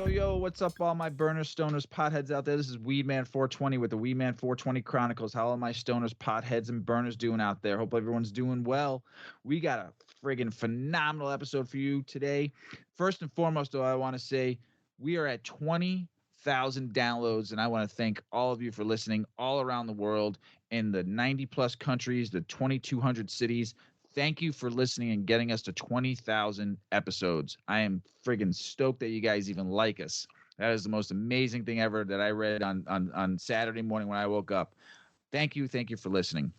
Yo, what's up, all my burners, stoners, potheads out there? This is WeedMan 420 with the WeedMan 420 Chronicles. How are my stoners, potheads, and burners doing out there? Hope everyone's doing well. We got a friggin' phenomenal episode for you today. First and foremost, though, I want to say we are at 20,000 downloads, and I want to thank all of you for listening all around the world in the 90-plus countries, the 2,200 cities. Thank you for listening and getting us to 20,000 episodes. I am friggin' stoked that you guys even like us. That is the most amazing thing ever that I read on Saturday morning when I woke up. Thank you for listening.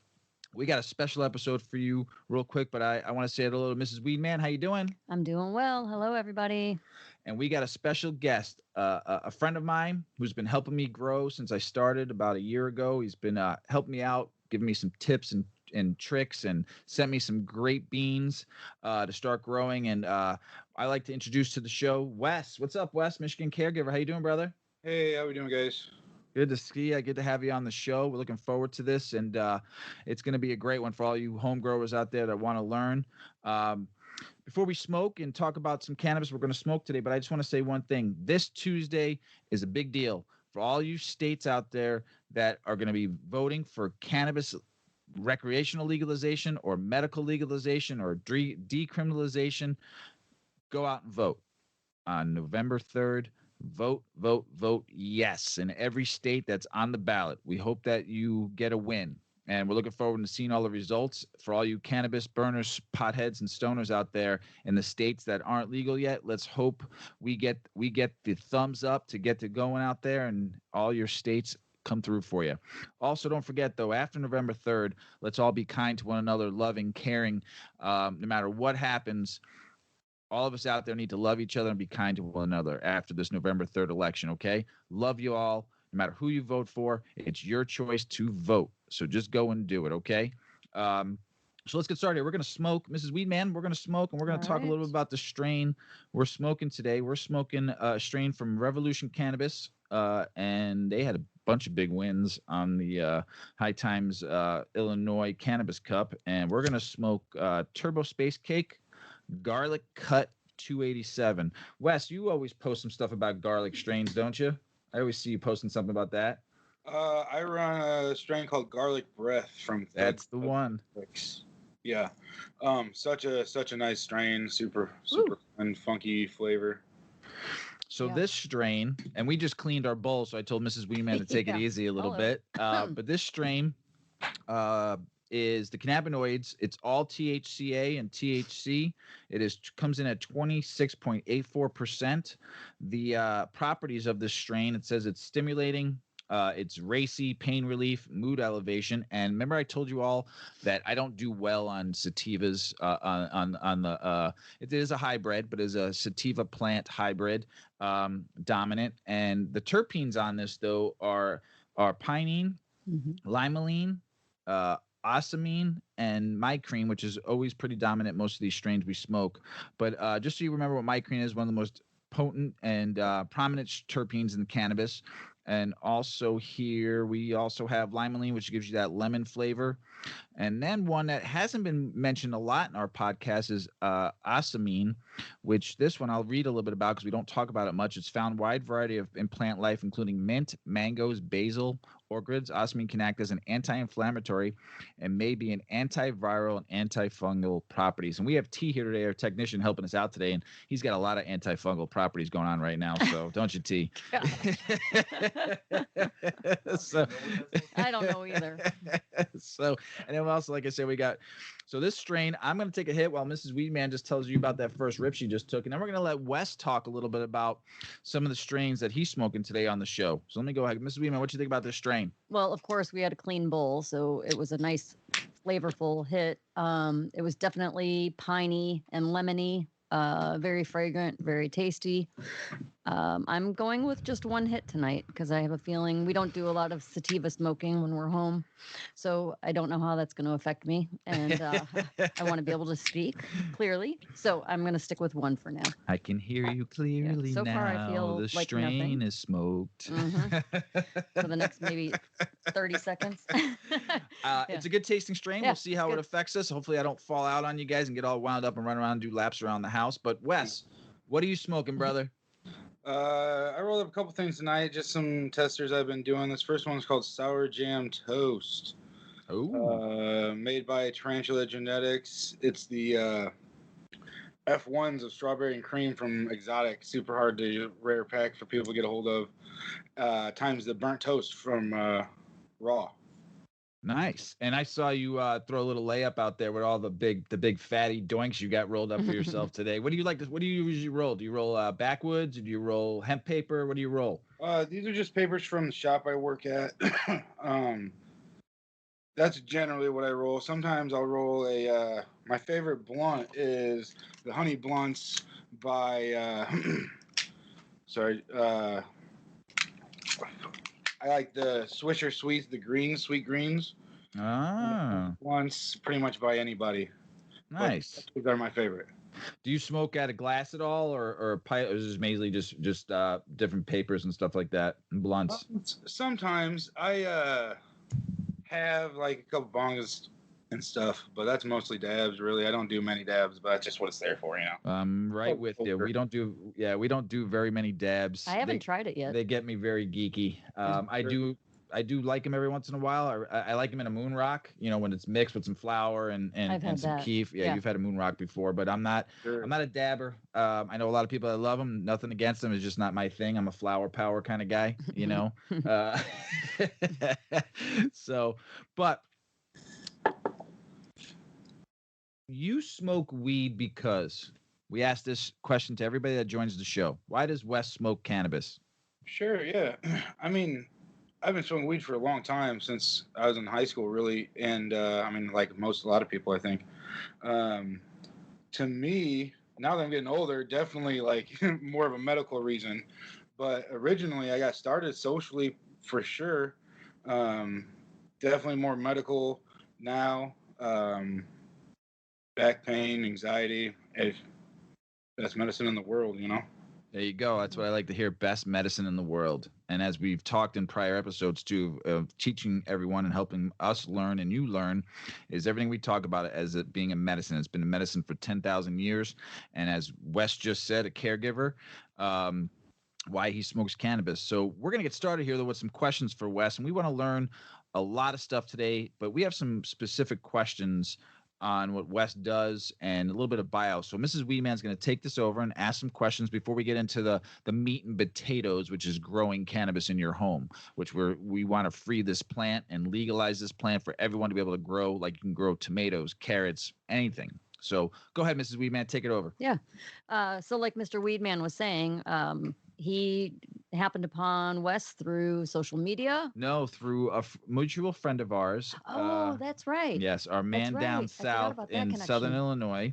We got a special episode for you real quick, but I want to say hello to Mrs. WeedMan. How you doing? I'm doing well. Hello, everybody. And we got a special guest, a friend of mine who's been helping me grow since I started about a year ago. He's been helping me out, giving me some tips and tricks, and sent me some great beans to start growing. And I like to introduce to the show Wes. What's up, Wes? Michigan Caregiver. How you doing, brother? Hey, how we doing, guys? Good to see you. Good to have you on the show. We're looking forward to this, and it's going to be a great one for all you home growers out there that want to learn. Before we smoke and talk about some cannabis, we're going to smoke today, but I just want to say one thing. This Tuesday is a big deal for all you states out there that are going to be voting for cannabis recreational legalization or medical legalization or decriminalization. Go out and vote on November 3rd. Vote yes in every state that's on the ballot. We hope that you get a win, and we're looking forward to seeing all the results. For all you cannabis burners, potheads, and stoners out there in the states that aren't legal yet, let's hope we get the thumbs up to get to going out there, and all your states come through for you. Also, don't forget, though, after November 3rd, let's all be kind to one another, loving, caring. No matter what happens, all of us out there need to love each other and be kind to one another after this November 3rd election, okay? Love you all. No matter who you vote for, it's your choice to vote. So just go and do it, okay? So let's get started. We're going to smoke. Mrs. WeedMan, we're going to smoke, and we're going to talk a little bit about the strain we're smoking today. We're smoking a strain from Revolution Cannabis, and they had a bunch of big wins on the High Times Illinois Cannabis Cup, and we're going to smoke Turbo Space Cake Garlic Cut 287. Wes, you always post some stuff about garlic strains, don't you? I always see you posting something about that. I run a strain called Garlic Breath from That's the one. Yeah. Such a nice strain, super fun, funky flavor. So this strain, and we just cleaned our bowl, so I told Mrs. WeedMan to take it easy a little bit. But this strain is the cannabinoids. It's all THCA and THC. It comes in at 26.84%. The properties of this strain, it says it's stimulating. It's racy, pain relief, mood elevation. And remember, I told you all that I don't do well on sativas. It is a hybrid, but is a sativa plant hybrid dominant. And the terpenes on this, though, are pinene, limonene, osamine, and mycrene, which is always pretty dominant most of these strains we smoke. But just so you remember what mycrene is, one of the most potent and prominent terpenes in cannabis. And also here we also have limonene, which gives you that lemon flavor. And then one that hasn't been mentioned a lot in our podcast is osamine, which this one I'll read a little bit about because we don't talk about it much. It's found wide variety of in plant life, including mint, mangoes, basil, orchids. Osamine can act as an anti-inflammatory and may be an antiviral and antifungal properties. And we have T here today, our technician, helping us out today, and he's got a lot of antifungal properties going on right now. So don't you, T? So, I don't know either. So, and then also, like I said, we got, so this strain, I'm going to take a hit while Mrs. WeedMan just tells you about that first rip she just took. And then we're going to let Wes talk a little bit about some of the strains that he's smoking today on the show. So let me go ahead. Mrs. WeedMan, what do you think about this strain? Well, of course, we had a clean bowl, so it was a nice, flavorful hit. It was definitely piney and lemony, very fragrant, very tasty. I'm going with just one hit tonight because I have a feeling we don't do a lot of sativa smoking when we're home. So I don't know how that's going to affect me. And I want to be able to speak clearly. So I'm going to stick with one for now. I can hear you clearly So now. far, I feel the like strain nothing. is smoked. For the next maybe 30 seconds. It's a good tasting strain. Yeah, We'll see how it's it good. affects us. Hopefully, I don't fall out on you guys and get all wound up and run around and do laps around the house. But Wes, what are you smoking, brother? I rolled up a couple things tonight, just some testers I've been doing. This first one is called Sour Jam Toast. Oh, Made by Tarantula Genetics. It's the F1s of strawberry and cream from Exotic. Super hard to rare pack for people to get a hold of. Times the burnt toast from Raw. nice. And I saw you throw a little layup out there with all the big fatty doinks you got rolled up for yourself today. What do you like? What do you usually roll? Do you roll backwoods? Do you roll hemp paper? What do you roll? These are just papers from the shop I work at. That's generally what I roll. Sometimes I'll roll a. My favorite blunt is the Honey Blunts by. Sorry. I like the Swisher Sweets, the greens, sweet greens. Ah, Blunts pretty much by anybody. nice. But they're my favorite. Do you smoke out of glass at all, or a pipe? Or is this mainly just different papers and stuff like that, and blunts? Sometimes I have like a couple bongs and stuff, but that's mostly dabs. Really, I don't do many dabs, but that's just what it's there for, you know. I'm right with you. We don't do very many dabs. I haven't tried it yet. They get me very geeky. I do like them every once in a while. I like them in a moon rock, you know, when it's mixed with some flour and I've had some that. keef. Yeah, you've had a moon rock before, but I'm not a dabber. I know a lot of people that love them. Nothing against them. It's just not my thing. I'm a flower power kind of guy, you know. So, but you smoke weed because we ask this question to everybody that joins the show. Why does Wes smoke cannabis? Sure, yeah. I mean, I've been smoking weed for a long time, since I was in high school, really, and I mean, like a lot of people, I think. To me, now that I'm getting older, definitely like more of a medical reason. But originally, I got started socially for sure. Definitely more medical now. Back pain, anxiety, best medicine in the world, you know. There you go. That's what I like to hear. Best medicine in the world. And as we've talked in prior episodes too, of teaching everyone and helping us learn and you learn, is everything we talk about it as it being a medicine. It's been a medicine for 10,000 years. And as Wes just said, a caregiver, why he smokes cannabis. So we're going to get started here though with some questions for Wes. And we want to learn a lot of stuff today, but we have some specific questions on what Wes does and a little bit of bio. So Mrs. WeedMan is going to take this over and ask some questions before we get into the meat and potatoes, which is growing cannabis in your home, which we want to free this plant and legalize this plant for everyone to be able to grow, like you can grow tomatoes, carrots, anything. So go ahead, Mrs. WeedMan, take it over. Yeah. So like Mr. WeedMan was saying, he happened upon Wes through social media. No, through a mutual friend of ours. Oh, that's right. Yes, our man down south in Southern Illinois.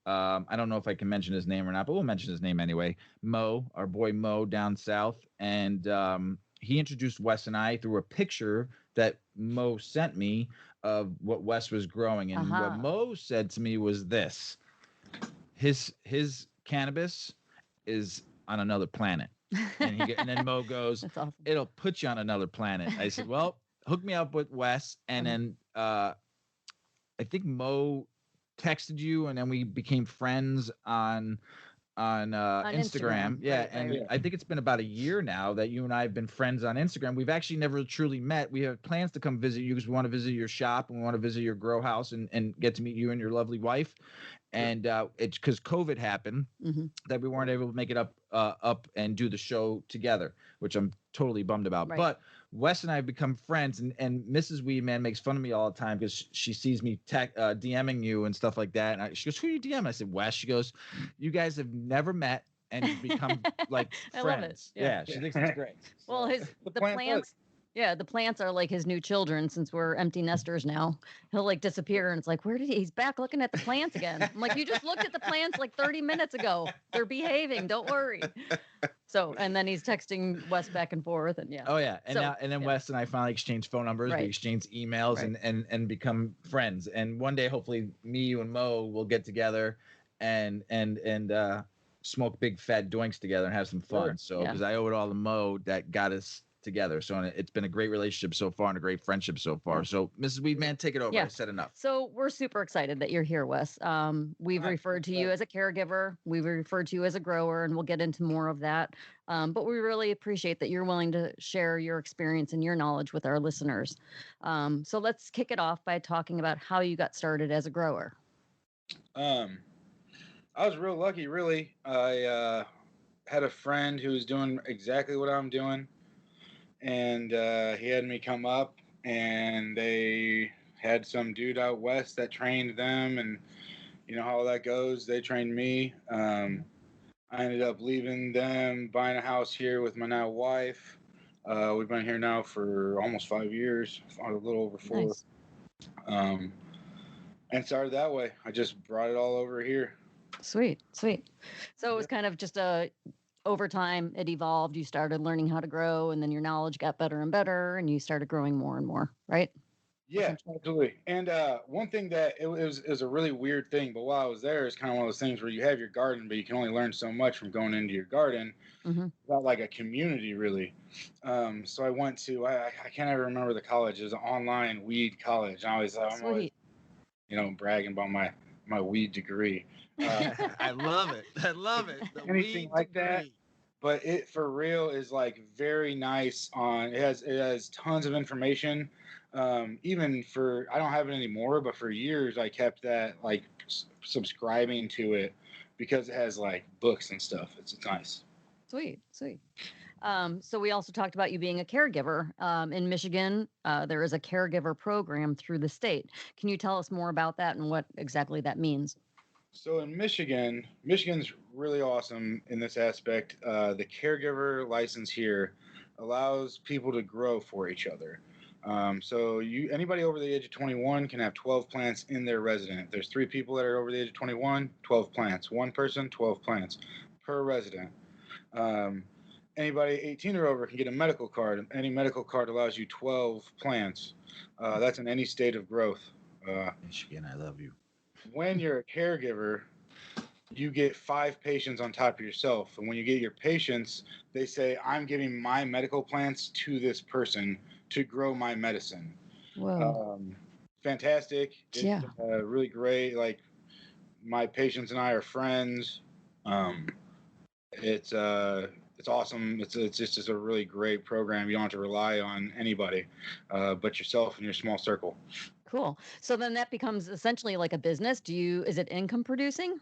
I don't know if I can mention his name or not, but we'll mention his name anyway. Mo, our boy Mo down south. And he introduced Wes and I through a picture that Mo sent me of what Wes was growing. And what Mo said to me was this: his cannabis is on another planet. And then Mo goes, That's awesome. It'll put you on another planet. I said, well, hook me up with Wes. And then I think Mo texted you, and then we became friends on Instagram. Yeah. Right. I think it's been about a year now that you and I have been friends on Instagram. We've actually never truly met. We have plans to come visit you because we want to visit your shop and we want to visit your grow house and get to meet you and your lovely wife. And it's because COVID happened that we weren't able to make it up and do the show together, which I'm totally bummed about. Right. But Wes and I have become friends, and Mrs. WeedMan makes fun of me all the time because she sees me DMing you and stuff like that. And she goes, "Who are you DMing?" I said, "Wes." She goes, "You guys have never met and you've become like friends." I love it. Yeah, she thinks it's great. Well, the plants Yeah, the plants are like his new children since we're empty nesters now. He'll like disappear and it's like, where did he's back looking at the plants again. I'm like, you just looked at the plants like 30 minutes ago. They're behaving. Don't worry. So, and then he's texting Wes back and forth and yeah. Oh yeah, and So, now and then yeah. Wes and I finally exchanged phone numbers. We Right. exchanged emails Right. and become friends. And one day, hopefully, me, you, and Mo will get together and smoke big fat doinks together and have some fun. Sure. So Yeah. because I owe it all to Mo that got us together. So it's been a great relationship so far and a great friendship so far. Yeah. So Mrs. Weedman, take it over. Yeah. I said enough. So we're super excited that you're here, Wes. We've Hi. referred to you as a caregiver. We've referred to you as a grower, and we'll get into more of that. But we really appreciate that you're willing to share your experience and your knowledge with our listeners. So let's kick it off by talking about how you got started as a grower. I was real lucky, really. I had a friend who was doing exactly what I'm doing, and he had me come up, and they had some dude out west that trained them, and you know how that goes. They trained me. I ended up leaving them, buying a house here with my now wife. We've been here now for almost 5 years, a little over 4. Nice. And started that way. I just brought it all over here. Sweet. So it was kind of just over time, it evolved. You started learning how to grow, and then your knowledge got better and better, and you started growing more and more, right? Yeah, absolutely. And one thing that it was a really weird thing, but while I was there, it's kind of one of those things where you have your garden, but you can only learn so much from going into your garden. Mm-hmm. Not like a community, really. So I went to I can't ever remember the college. It was an online weed college. I'm always bragging about my weed degree. I love it. I love it. The Anything weed like that. degree. But it for real is like very nice. It has tons of information. Even for I don't have it anymore, but for years I kept that like subscribing to it because it has like books and stuff. It's nice. Sweet. So we also talked about you being a caregiver. In Michigan, there is a caregiver program through the state. Can you tell us more about that and what exactly that means? So in Michigan's really awesome in this aspect. The caregiver license here allows people to grow for each other. So anybody over the age of 21 can have 12 plants in their resident. If there's 3 people that are over the age of 21, 12 plants. 1 person, 12 plants per resident. Anybody 18 or over can get a medical card. Any medical card allows you 12 plants. That's in any state of growth. Michigan, I love you. When you're a caregiver, you get 5 patients on top of yourself. And when you get your patients, they say, I'm giving my medical plants to this person to grow my medicine. Whoa. Fantastic. Yeah. It's really great. Like my patients and I are friends. It's awesome. It's just a really great program. You don't have to rely on anybody but yourself and your small circle. Cool. So then that becomes essentially like a business. Is it income producing?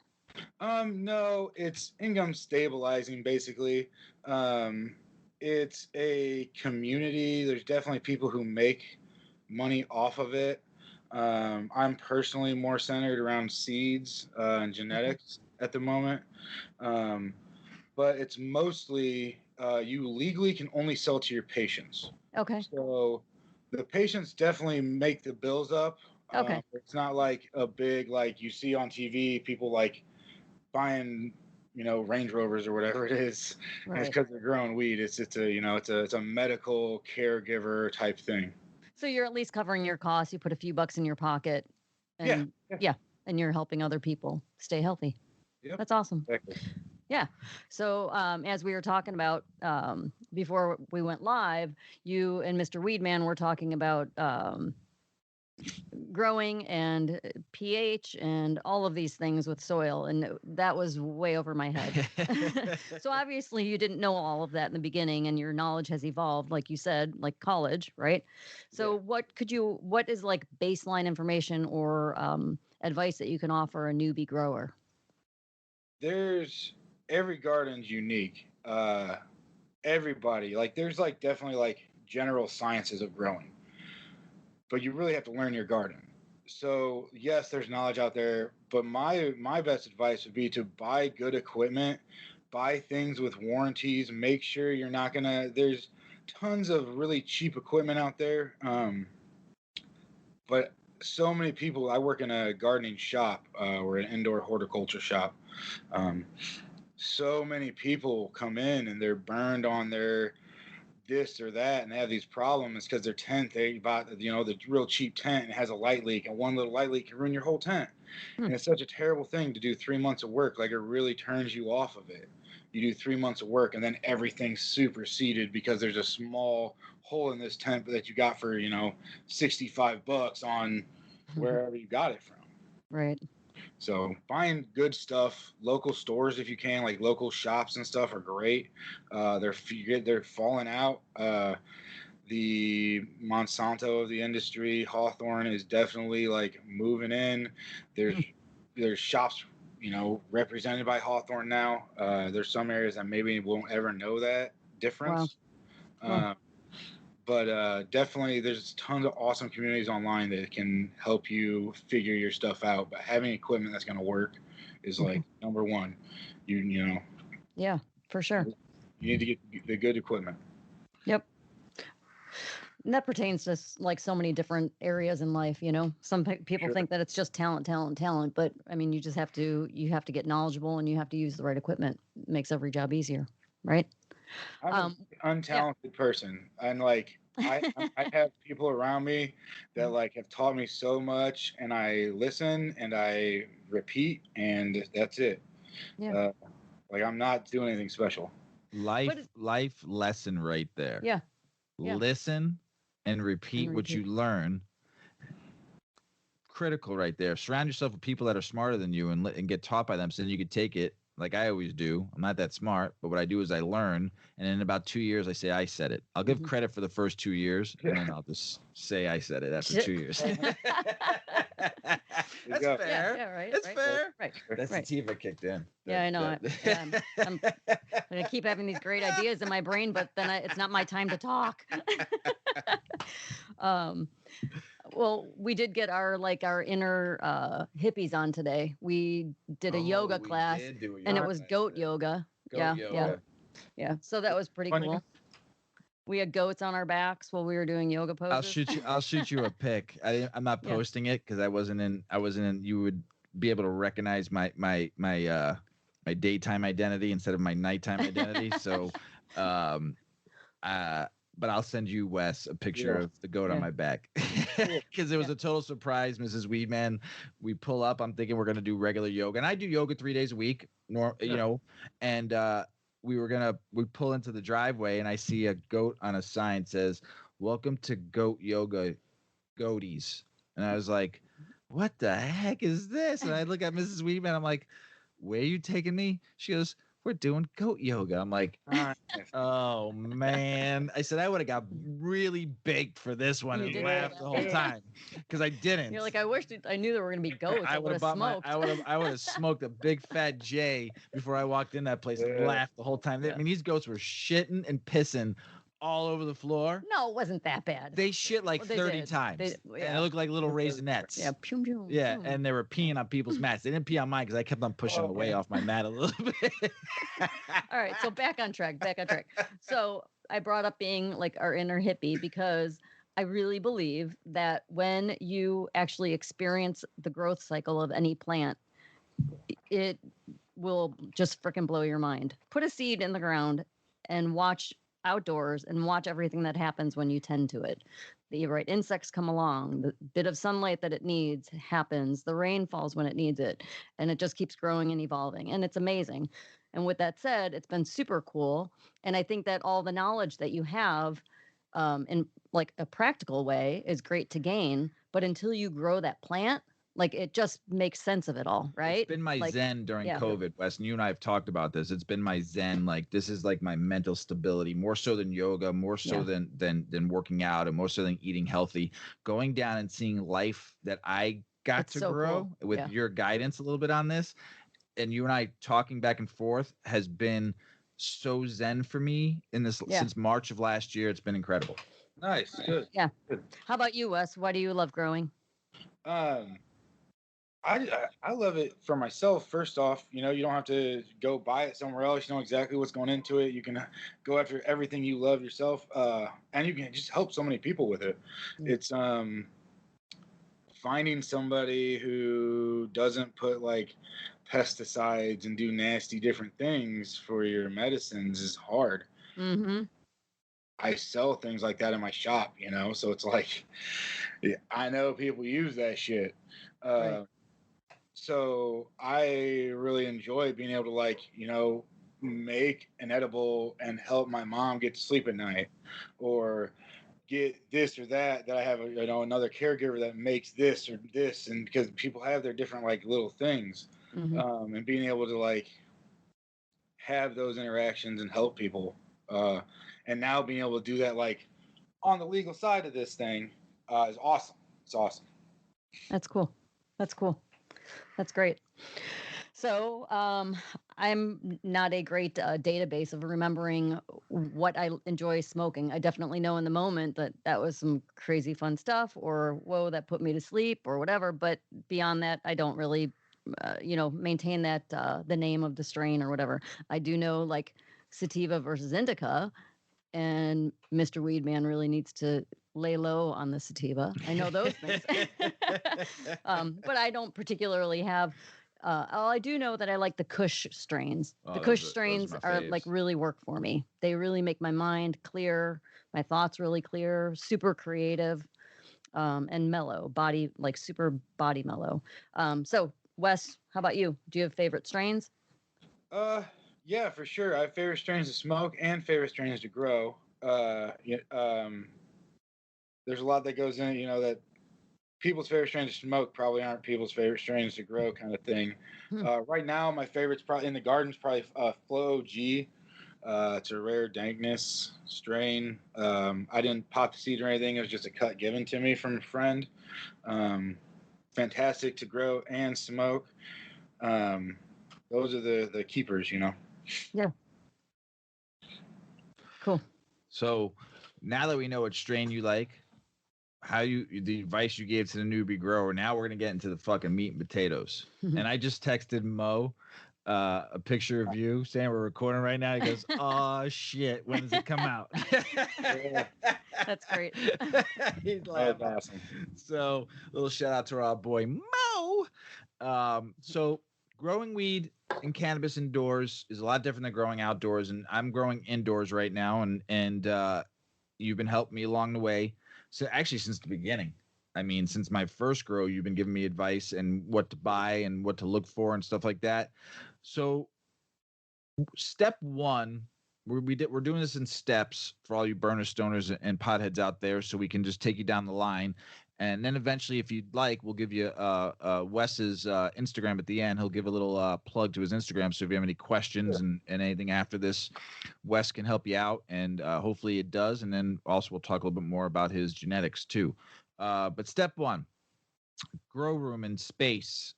No, it's income stabilizing basically. It's a community. There's definitely people who make money off of it. I'm personally more centered around seeds and genetics at the moment. But it's mostly you legally can only sell to your patients. Okay. So the patients definitely make the bills up. Okay. It's not like a big like you see on TV people like buying Range Rovers or whatever it is. Right. It's because they're growing weed. It's a medical caregiver type thing. So you're at least covering your costs. You put a few bucks in your pocket, and and you're helping other people stay healthy. Yep. That's awesome. Exactly. Yeah. So as we were talking about before we went live, you and Mr. Weedman were talking about growing and pH and all of these things with soil. And that was way over my head. So obviously you didn't know all of that in the beginning and your knowledge has evolved, like you said, like college, right? So what is like baseline information or advice that you can offer a newbie grower? Every garden's unique. Everybody, like there's like definitely like general sciences of growing, but you really have to learn your garden. So yes, there's knowledge out there, but my best advice would be to buy good equipment, buy things with warranties, make sure you're not gonna tons of really cheap equipment out there. But so many people. I work in a gardening shop. We're an indoor horticulture shop. So many people come in and they're burned on their this or that and they have these problems because their tent, they bought the real cheap tent, and it has a light leak, and one little light leak can ruin your whole tent. And it's such a terrible thing to do 3 months of work. Like, it really turns you off of it. You do 3 months of work and then everything's superseded because there's a small hole in this tent that you got for $65 on wherever you got it from. Right. So find good stuff. Local stores, if you can, like local shops and stuff, are great. They're falling out. The Monsanto of the industry, Hawthorne, is definitely like moving in. There's shops, represented by Hawthorne now. There's some areas that maybe won't ever know that difference. Wow. But definitely there's tons of awesome communities online that can help you figure your stuff out. But having equipment that's going to work is like number one. Yeah, for sure. You need to get the good equipment. Yep. And that pertains to like so many different areas in life. Some people think that it's just talent, but I mean, you have to get knowledgeable and you have to use the right equipment. It makes every job easier, right? I'm an untalented person, and like I have people around me that like have taught me so much, and I listen and I repeat, and that's it. Yeah. Like, I'm not doing anything special. Life lesson right there. Yeah. Listen and repeat what you learn. Critical right there. Surround yourself with people that are smarter than you and get taught by them, so then you could take it. Like I always do. I'm not that smart, but what I do is I learn, and in about 2 years, I say I said it. I'll give credit for the first 2 years, and then I'll just say I said it after 2 years. That's fair. Yeah, right. That's right, fair. Right. That's right. sativa kicked in. Yeah, I know. I'm gonna keep having these great ideas in my brain, but then it's not my time to talk. Well, we did get our inner hippies on today. We did a yoga class, and it was goat yoga. Yeah. So that was pretty cool. We had goats on our backs while we were doing yoga poses. I'll shoot you a pic. I'm not posting it because I wasn't in. You would be able to recognize my daytime identity instead of my nighttime identity. So, but I'll send you, Wes, a picture of the goat on my back because it was a total surprise, Mrs. WeedMan. We pull up. I'm thinking we're gonna do regular yoga, and I do yoga 3 days a week. And we pull into the driveway, and I see a goat on a sign says, "Welcome to Goat Yoga, Goaties." And I was like, "What the heck is this?" And I look at Mrs. WeedMan. I'm like, "Where are you taking me?" She goes, "We're doing goat yoga." I'm like, "Oh man!" I said I would have got really baked for this one and laughed the whole time because I didn't. You're like, I wish I knew there were gonna be goats. I would have smoked. I would have smoked a big fat J before I walked in that place and laughed the whole time. I mean, these goats were shitting and pissing all over the floor. No, it wasn't that bad. They shit like 30 times. And it looked like little raisinets. Yeah, pew, pew, yeah, and they were peeing on people's mats. They didn't pee on mine because I kept on pushing away off my mat a little bit. All right, so back on track. So I brought up being like our inner hippie because I really believe that when you actually experience the growth cycle of any plant, it will just freaking blow your mind. Put a seed in the ground and watch outdoors and watch everything that happens when you tend to it. The right insects come along, the bit of sunlight that it needs happens, the rain falls when it needs it, and it just keeps growing and evolving, and it's amazing. And with that said, it's been super cool, and I think that all the knowledge that you have in like a practical way is great to gain, but until you grow that plant, like it just makes sense of it all, right? It's been my zen during COVID, Wes, and you and I have talked about this. It's been my zen. Like this is like my mental stability, more so than yoga, more so than working out, and more so than eating healthy. Going down and seeing life that I got to grow with your guidance a little bit on this, and you and I talking back and forth has been so zen for me in this since March of last year. It's been incredible. Nice, good. Yeah. How about you, Wes? Why do you love growing? I love it for myself. First off, you know, you don't have to go buy it somewhere else. You know exactly what's going into it. You can go after everything you love yourself, and you can just help so many people with it. Mm. It's finding somebody who doesn't put like pesticides and do nasty different things for your medicines is hard. Mm-hmm. I sell things like that in my shop, you know, so it's like, yeah, I know people use that shit. Right. Uh, so I really enjoy being able to, like, you know, make an edible and help my mom get to sleep at night, or get this or that I have a, you know, another caregiver that makes this or this, and because people have their different like little things, Mm-hmm. and being able to like have those interactions and help people, uh, and now being able to do that like on the legal side of this thing, is awesome. It's awesome. That's cool. That's cool. That's great. So, I'm not a great database of remembering what I enjoy smoking. I definitely know in the moment that that was some crazy fun stuff, or whoa, that put me to sleep, or whatever. But beyond that, I don't really, maintain that the name of the strain or whatever. I do know like sativa versus indica, and Mr. Weedman really needs to lay low on the sativa. I know those things. But I don't particularly have. Oh, I do know that I like the Kush strains. Oh, The those Kush are strains my are like faves. really work for me. They really make my mind clear, my thoughts really clear, super creative, and mellow, body like super body mellow. So Wes, how about you? Do you have favorite strains? Uh, yeah, for sure. I have favorite strains to smoke and favorite strains to grow. Yeah, there's a lot that goes in, you know, that people's favorite strains to smoke probably aren't people's favorite strains to grow, kind of thing. Hmm. Right now, my favorite's probably in the garden's probably Flow G. It's a rare dankness strain. I didn't pop the seed or anything. It was just a cut given to me from a friend. Um, Fantastic to grow and smoke. Um, those are the keepers, you know. Yeah, cool. So now that we know what strain you like, how you the advice you gave to the newbie grower, now we're gonna get into the fucking meat and potatoes. And I just texted Mo a picture of you saying we're recording right now. He goes, "Oh shit, when does it come out?" Yeah, That's great. He's that's laughing. awesome. So little shout out to our boy Mo. So growing weed and cannabis indoors is a lot different than growing outdoors, and I'm growing indoors right now, and you've been helping me along the way. So actually, since the beginning, I mean, since my first grow, you've been giving me advice and what to buy and what to look for and stuff like that. So step one, we're doing this in steps for all you burner stoners and potheads out there, so we can just take you down the line. And then eventually, if you'd like, we'll give you Wes's Instagram at the end. He'll give a little plug to his Instagram. So if you have any questions and anything after this, Wes can help you out, and hopefully it does. And then also we'll talk a little bit more about his genetics too. But step one, grow room and space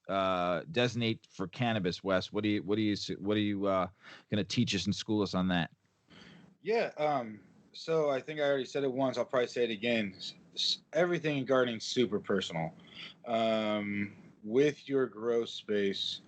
designate for cannabis. Wes, what are you going to teach us and school us on that? Yeah. So I think I already said it once. I'll probably say it again. Everything in gardening is super personal. Um, with your grow space,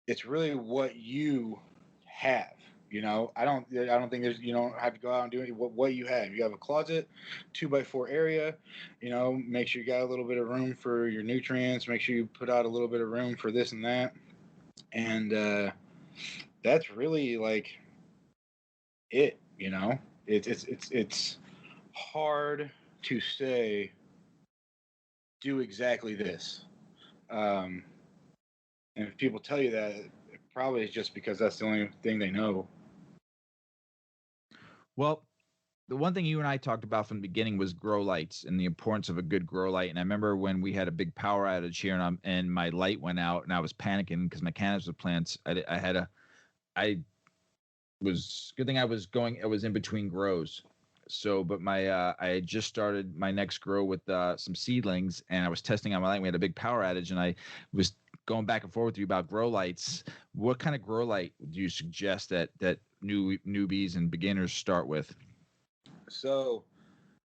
it's really what you have. You know, I don't think there's, you don't have to go out and do it. What you have. You have a closet, 2x4 area. You know, make sure you got a little bit of room for your nutrients. Make sure you put out a little bit of room for this and that. And that's really like it. You know, it's hard to say do exactly this. Um, and if people tell you that, it probably is just because that's the only thing they know. Well, the one thing you and I talked about from the beginning was grow lights and the importance of a good grow light. And I remember when we had a big power outage here, and my light went out, and I was panicking because my cannabis plants. I was good thing I was going. I was in between grows. So, but I had just started my next grow with some seedlings, and I was testing out my light. We had a big power outage, and I was going back and forth with you about grow lights. What kind of grow light do you suggest that newbies and beginners start with? So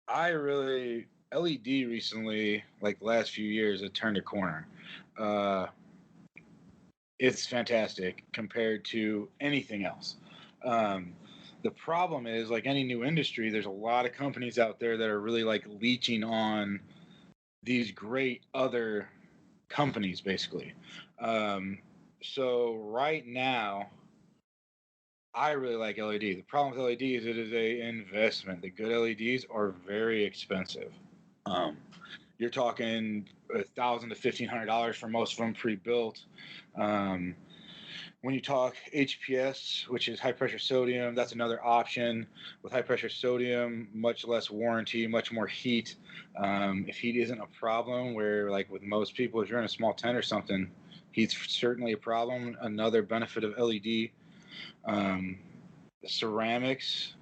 I really LED recently, like the last few years, it turned a corner. Uh, it's fantastic compared to anything else. Um, the problem is, like any new industry, there's a lot of companies out there that are really like leeching on these great other companies, basically. Um, so right now, I really like LED. The problem with LED is it is a investment. The good LEDs are very expensive. Um, you're talking $1,000 to $1,500 for most of them pre-built. Um, when you talk HPS, which is high pressure sodium, that's another option. With high pressure sodium, much less warranty, much more heat. If heat isn't a problem, where like with most people, if you're in a small tent or something, heat's certainly a problem. Another benefit of LED. Um, ceramics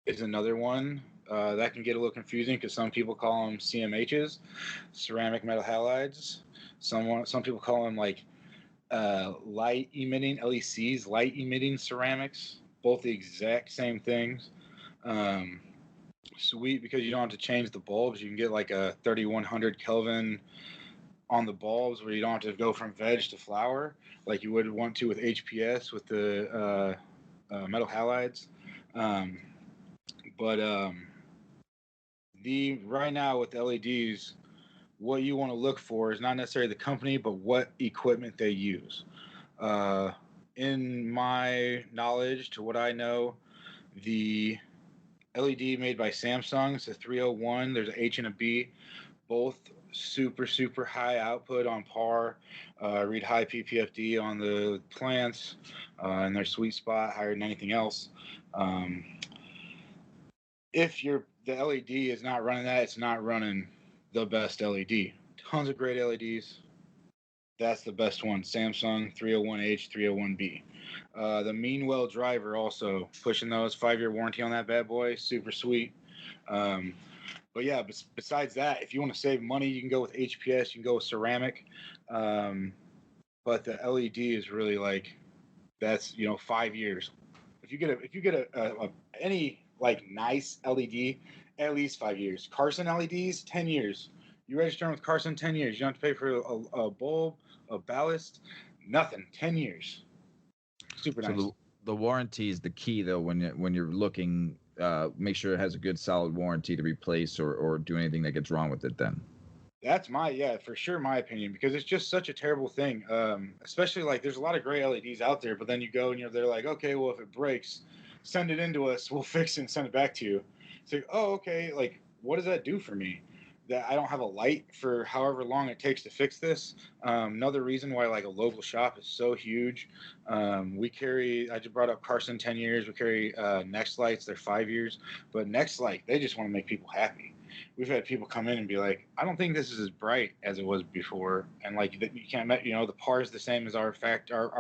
is another one. That can get a little confusing because some people call them CMHs, ceramic metal halides. Some people call them like light emitting LECs, light emitting ceramics. Both the exact same things. Um, Sweet because you don't have to change the bulbs. You can get like a 3100 Kelvin on the bulbs where you don't have to go from veg to flower like you would want to with HPS with the metal halides. Um, but the right now with LEDs, what you want to look for is not necessarily the company, but what equipment they use. Uh, in my knowledge, to what I know, the LED made by Samsung, it's a 301. There's an H and a B, both super high output on par. Read high PPFD on the plants, and their sweet spot higher than anything else. Um, if the LED is not running that, it's not running the best LED. Tons of great LEDs. That's the best one. Samsung 301H, 301B. The Meanwell driver also pushing those 5-year warranty on that bad boy. Super sweet. Um, but yeah, besides that, if you want to save money, you can go with HPS. You can go with ceramic. But the LED is really like that's 5 years. If you get any like nice LED, at least 5 years. Carson LEDs, 10 years. You register with Carson 10 years. You don't have to pay for a bulb, a ballast, nothing. 10 years. Super nice. So the warranty is the key though when you're looking. Make sure it has a good solid warranty to replace or do anything that gets wrong with it. Then That's for sure my opinion because it's just such a terrible thing. Especially like there's a lot of great LEDs out there, but then you go and they're like, okay, well if it breaks, send it into us, we'll fix it and send it back to you. It's like, oh okay, like what does that do for me? That I don't have a light for however long it takes to fix this. Another reason why like a local shop is so huge. I just brought up Carson 10 years. We carry Next Lights, they're 5 years, but Next Light they just want to make people happy. We've had people come in and be like, I don't think this is as bright as it was before, and like you can't, the par is the same as our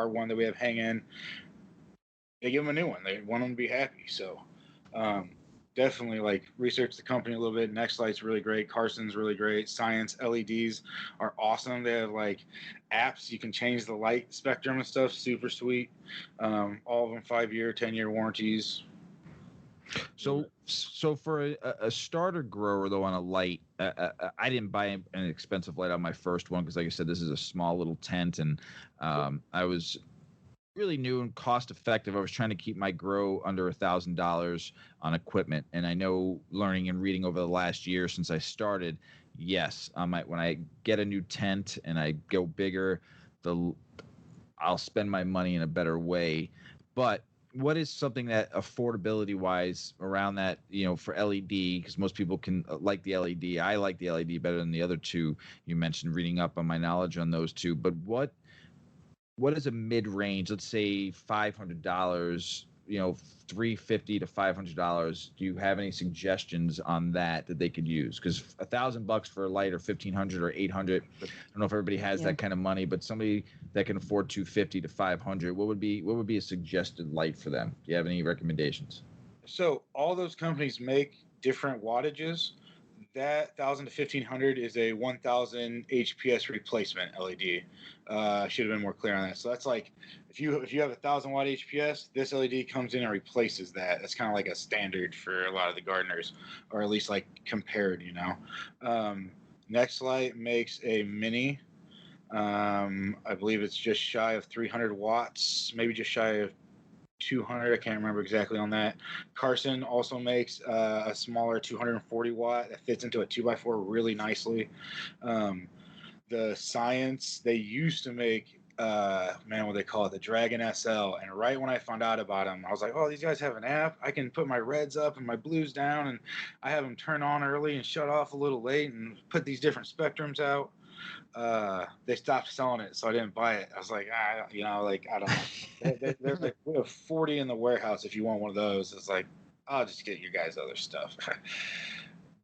one that we have hanging. They give them a new one. They want them to be happy. So definitely like research the company a little bit. Next Light's really great. Carson's really great. Science LEDs are awesome. They have like apps you can change the light spectrum and stuff. Super sweet. All of them 5-year, 10-year warranties. So for a starter grower though on a light, I didn't buy an expensive light on my first one because like I said, this is a small little tent and I was really new and cost effective. I was trying to keep my grow under $1,000 on equipment, and I know learning and reading over the last year since I started, yes, when I get a new tent and I go bigger, I'll spend my money in a better way. But what is something that affordability wise around that, for LED, because most people can like the LED. I like the LED better than the other two you mentioned, reading up on my knowledge on those two. But what is a mid-range? Let's say $500, $350 to $500. Do you have any suggestions on that they could use? Because $1,000 for a light, or 1,500 or 800. I don't know if everybody has that kind of money, but somebody that can afford 250 to 500, what would be a suggested light for them? Do you have any recommendations? So all those companies make different wattages. that 1,000 to 1,500 is a 1,000 HPS replacement LED. I should have been more clear on that. So that's like if you have 1,000 watt HPS, this LED comes in and replaces that. That's kind of like a standard for a lot of the gardeners, or at least like compared, you know. Next Light makes a mini. I believe it's just shy of 300 watts, maybe just shy of 200. I can't remember exactly on that. Carson also makes a smaller 240 watt that fits into a 2x4 really nicely. The Science, they used to make, man, what they call it, the Dragon SL. And right when I found out about them, I was like, oh, these guys have an app. I can put my reds up and my blues down, and I have them turn on early and shut off a little late and put these different spectrums out. They stopped selling it, so I didn't buy it. I was like, you know, like, I don't know. They're like, we have 40 in the warehouse if you want one of those. It's like, I'll just get you guys other stuff.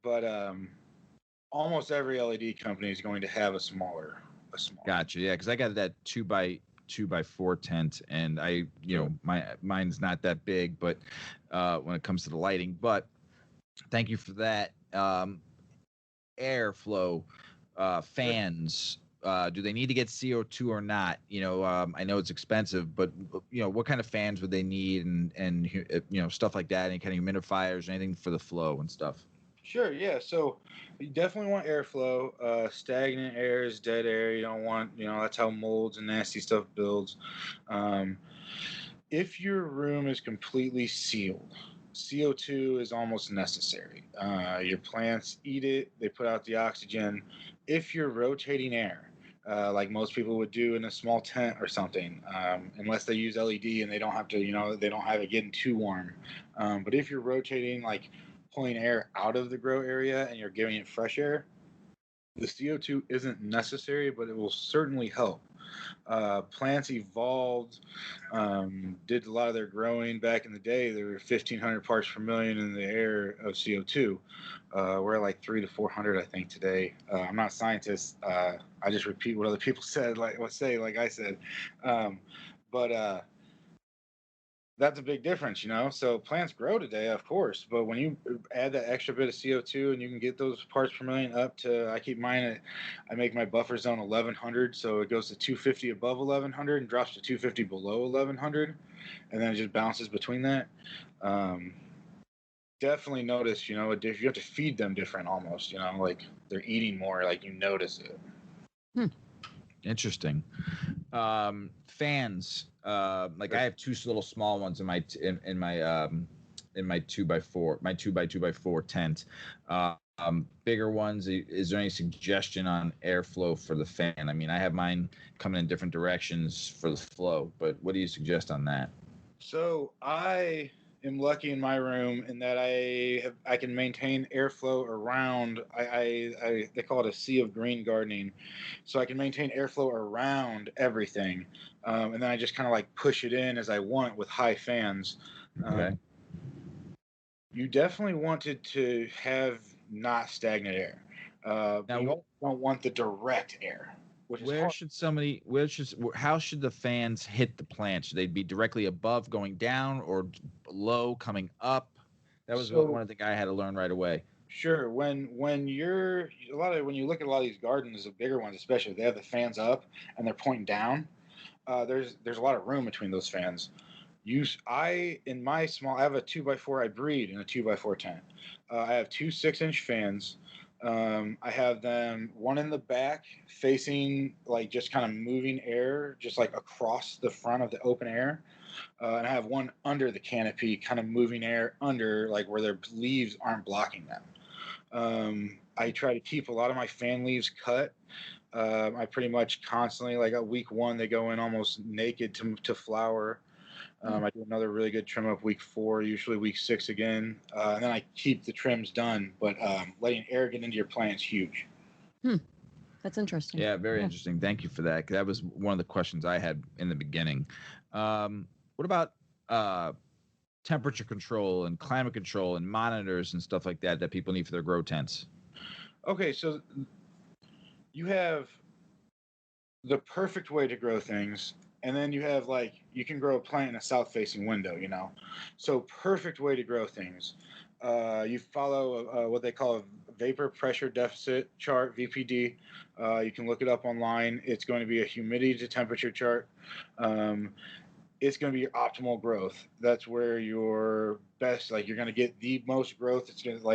But almost every LED company is going to have a smaller. Gotcha. Yeah, because I got that 2x4 tent, and mine's not that big, but when it comes to the lighting. But thank you for that. Airflow. Fans, do they need to get CO2 or not? I know it's expensive, but what kind of fans would they need, and stuff like that, any kind of humidifiers, anything for the flow and stuff? Sure, yeah. So you definitely want airflow. Stagnant air is dead air. You don't want, that's how molds and nasty stuff builds. If your room is completely sealed, CO2 is almost necessary. Your plants eat it, they put out the oxygen. If you're rotating air, like most people would do in a small tent or something, unless they use LED and they don't have to, they don't have it getting too warm. But if you're rotating, like pulling air out of the grow area and you're giving it fresh air, the CO2 isn't necessary, but it will certainly help. Plants evolved, did a lot of their growing back in the day. There were 1,500 parts per million in the air of CO2. We're at like 300 to 400, I think, today. I'm not a scientist. I just repeat what other people said, like I said. But that's a big difference, So plants grow today, of course, but when you add that extra bit of CO2 and you can get those parts per million up to, I keep mine at, I make my buffer zone 1,100, so it goes to 250 above 1,100 and drops to 250 below 1,100, and then it just bounces between that. Definitely notice, if you have to feed them different almost, like they're eating more, like you notice it. Interesting. Fans, like I have two little small ones in my 2x4, my 2x2x4 tent. Bigger ones. Is there any suggestion on airflow for the fan? I mean, I have mine coming in different directions for the flow, but what do you suggest on that? So I am lucky in my room in that I can maintain airflow around. They call it a sea of green gardening, so I can maintain airflow around everything, and then I just kind of like push it in as I want with high fans. Okay. You definitely wanted to have not stagnant air. Now, you don't want the direct air. How should the fans hit the plant? Should they be directly above going down, or below coming up? That was one thing I had to learn right away. Sure. When you look at a lot of these gardens, the bigger ones especially, they have the fans up and they're pointing down. There's a lot of room between those fans. I have a 2x4. I breed in a 2x4 tent. I have two 6-inch fans. I have them one in the back facing, like, just kind of moving air just like across the front of the open air, and I have one under the canopy kind of moving air under, like where their leaves aren't blocking them. I try to keep a lot of my fan leaves cut. I pretty much constantly, like at week 1 they go in almost naked to flower. I do another really good trim up week 4, usually week 6 again, and then I keep the trims done. But letting air get into your plant is huge. That's interesting. Yeah, very interesting. Thank you for that. That was one of the questions I had in the beginning. What about temperature control and climate control and monitors and stuff like that people need for their grow tents? Okay, so you have the perfect way to grow things. And then you have, like, you can grow a plant in a south-facing window, So perfect way to grow things. You follow what they call a vapor pressure deficit chart, VPD. You can look it up online. It's going to be a humidity to temperature chart. Um, it's going to be your optimal growth. That's where your best, like you're going to get the most growth. It's going to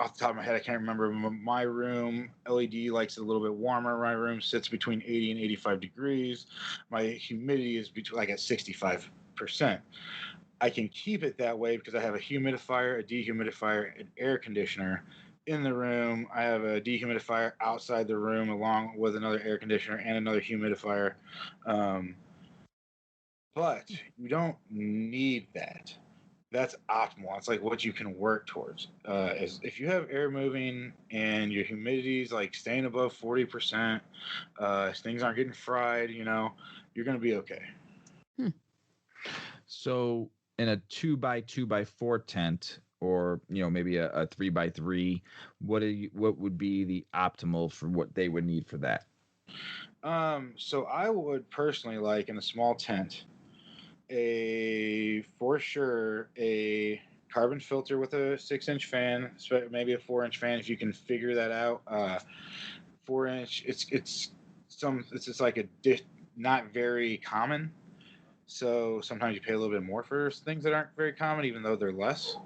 off the top of my head, I can't remember. My room LED likes it a little bit warmer. My room sits between 80 and 85 degrees. My humidity is between like at 65%. I can keep it that way because I have a humidifier, a dehumidifier, an air conditioner in the room. I have a dehumidifier outside the room along with another air conditioner and another humidifier. But you don't need that. That's optimal. It's like what you can work towards. Is if you have air moving and your humidity is like staying above 40%, things aren't getting fried, you're going to be okay. So in a 2x2x4 tent, or maybe a 3x3, what would be the optimal for what they would need for that? So I would personally like in a small tent, for sure a carbon filter with a 6-inch fan, maybe a 4-inch fan if you can figure that out. 4-inch, it's just like not very common. So sometimes you pay a little bit more for things that aren't very common, even though they're less.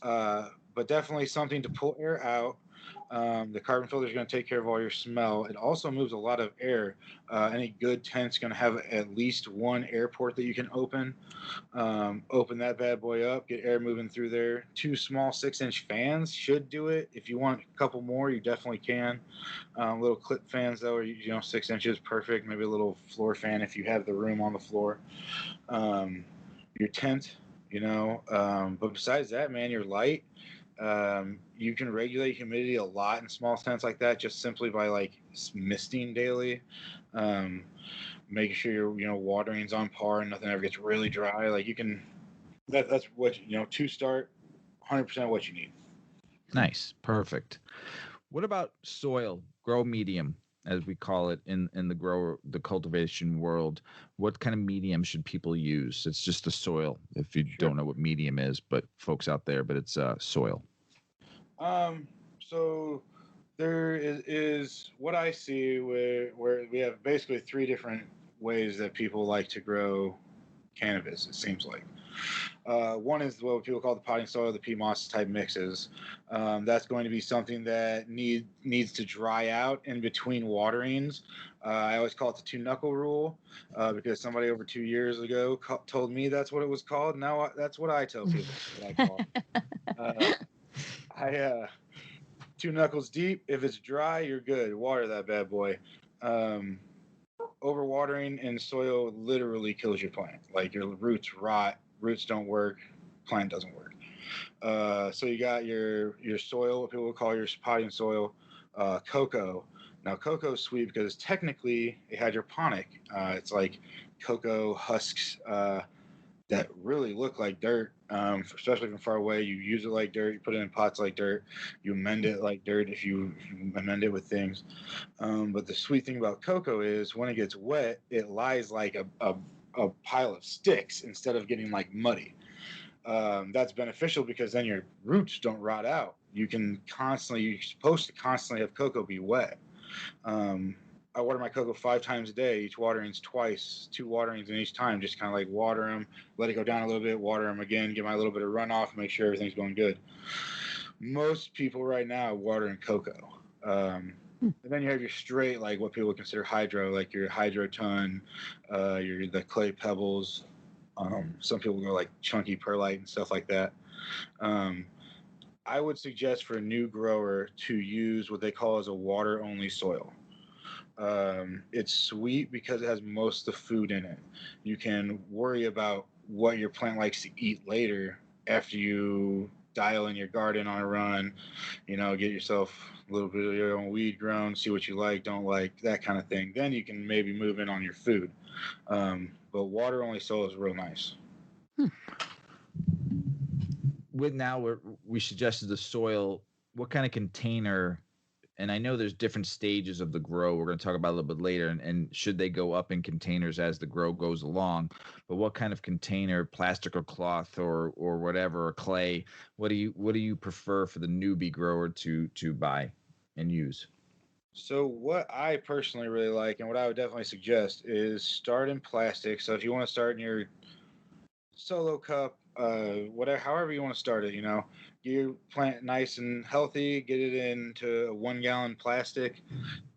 But definitely something to pull air out. The carbon filter is going to take care of all your smell. It also moves a lot of air. Any good tent's going to have at least one air port that you can open. Open that bad boy up, get air moving through there. 2 small 6-inch fans should do it. If you want a couple more, you definitely can. Little clip fans, though, are 6 inches, perfect. Maybe a little floor fan if you have the room on the floor. Your tent, but besides that, man, your light. You can regulate humidity a lot in small tents like that, just simply by like misting daily, making sure your watering's on par and nothing ever gets really dry. Like you can, that's what to start, 100% what you need. Nice, perfect. What about soil, grow medium, as we call it in the cultivation world? What kind of medium should people use? It's just the soil, if you don't know what medium is, but folks out there, but it's soil. So there is what I see where we have basically 3 different ways that people like to grow cannabis, it seems like. One is what people call the potting soil, the peat moss type mixes. That's going to be something that needs to dry out in between waterings. I always call it the 2-knuckle rule because somebody over 2 years ago told me that's what it was called. Now that's what I tell people what I call it. 2 knuckles deep. If it's dry, you're good. Water that bad boy. Overwatering in soil literally kills your plant. Like your roots rot. Roots don't work. Plant doesn't work. So you got your soil, what people would call your potting soil, cocoa. Now cocoa is sweet because technically a hydroponic. It's like cocoa husks that really look like dirt, especially from far away. You use it like dirt. You put it in pots like dirt. You amend it like dirt if you amend it with things. But the sweet thing about cocoa is when it gets wet, it lies like a pile of sticks instead of getting like muddy. That's beneficial because then your roots don't rot out. You're supposed to constantly have cocoa be wet. I water my cocoa 5 times a day. Each watering's twice, 2 waterings in each time. Just kind of like water them, let it go down a little bit, water them again, get my little bit of runoff, make sure everything's going good. Most people right now are watering cocoa. And then you have your straight, like what people would consider hydro, like your hydro ton, the clay pebbles. Some people go like chunky perlite and stuff like that. I would suggest for a new grower to use what they call as a water-only soil. It's sweet because it has most of the food in it. You can worry about what your plant likes to eat later after you dial in your garden on a run, get yourself a little bit of your own weed grown, see what you like, don't like, that kind of thing. Then you can maybe move in on your food. But water only soil is real nice. We suggested the soil. What kind of container and I know there's different stages of the grow. We're going to talk about a little bit later, and should they go up in containers as the grow goes along? But what kind of container, plastic or cloth or whatever, or clay? What do you prefer for the newbie grower to buy and use? So what I personally really like, and what I would definitely suggest, is start in plastic. So if you want to start in your solo cup, whatever, however you want to start it, get your plant nice and healthy. Get it into a 1 gallon plastic.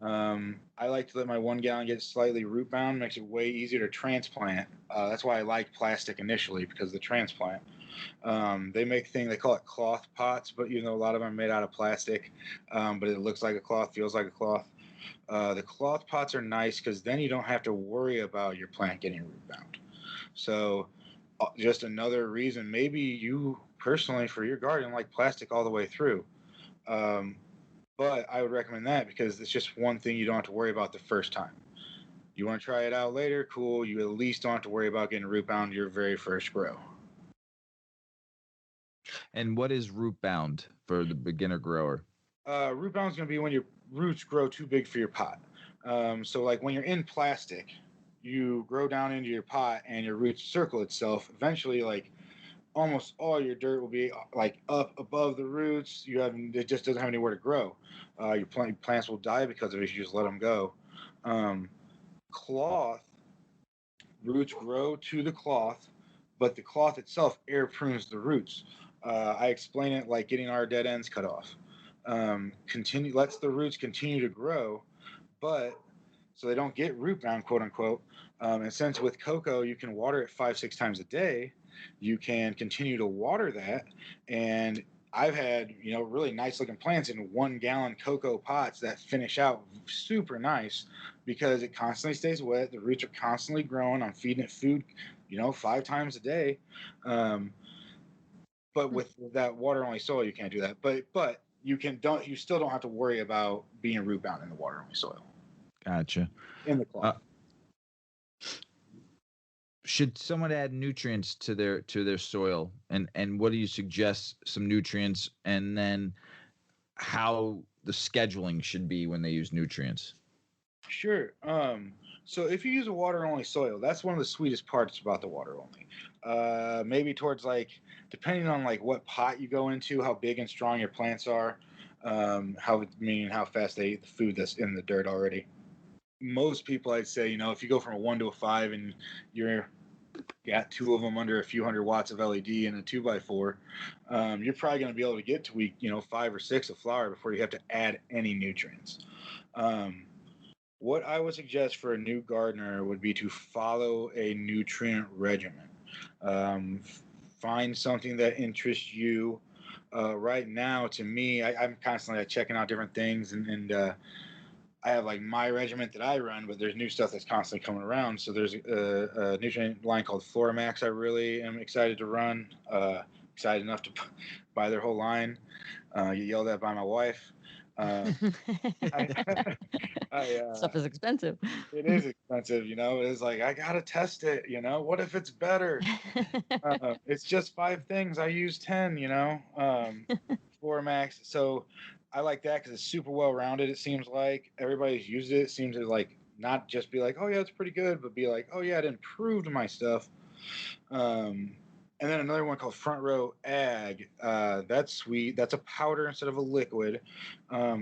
I like to let my 1 gallon get slightly root bound. Makes it way easier to transplant. That's why I like plastic initially, because of the transplant. They make they call it cloth pots, but a lot of them are made out of plastic. But it looks like a cloth, feels like a cloth. The cloth pots are nice because then you don't have to worry about your plant getting root bound. So just another reason, maybe you personally for your garden like plastic all the way through. Um, but I would recommend that because it's just one thing you don't have to worry about the first time. You want to try it out later, cool. You at least don't have to worry about getting root bound your very first grow. And what is root bound for the beginner grower? Root bound is going to be when your roots grow too big for your pot. So like when you're in plastic, you grow down into your pot and your roots circle itself. Eventually, like almost all your dirt will be like up above the roots. It just doesn't have anywhere to grow. Your plants will die because of it if you just let them go. Cloth roots grow to the cloth, but the cloth itself air prunes the roots. I explain it like getting our dead ends cut off. Lets the roots continue to grow, but so they don't get root bound, quote unquote. And since with cocoa you can water it 5-6 times a day, you can continue to water that. And I've had really nice looking plants in 1 gallon cocoa pots that finish out super nice because it constantly stays wet. The roots are constantly growing. I'm feeding it food, 5 times a day. But with that water only soil, you can't do that. But you still don't have to worry about being root bound in the water only soil. Gotcha. In the cloth. Should someone add nutrients to their soil, and what do you suggest some nutrients, and then how the scheduling should be when they use nutrients? Sure. So if you use a water only soil, that's one of the sweetest parts about the water only. Maybe towards depending on what pot you go into, how big and strong your plants are, how fast they eat the food that's in the dirt already. Most people, I'd say, if you go from a 1 to a 5 and you're got 2 of them under a few hundred watts of LED and a 2x4, you're probably going to be able to get to week 5 or 6 of flower before you have to add any nutrients. What I would suggest for a new gardener would be to follow a nutrient regimen. Find something that interests you. Right now, to me, I'm constantly checking out different things, and I have my regiment that I run, but there's new stuff that's constantly coming around. So there's a nutrient line called Floramax I really am excited to run. Excited enough to buy their whole line. Get yelled at by my wife. Stuff is expensive. It is expensive, It's I gotta test it, What if it's better? It's just 5 things. I use 10, Floramax. So I like that because it's super well rounded. It seems like everybody's used it. It seems to not just be oh yeah, it's pretty good, but be oh yeah, it improved my stuff. And then another one called Front Row Ag. That's sweet. That's a powder instead of a liquid.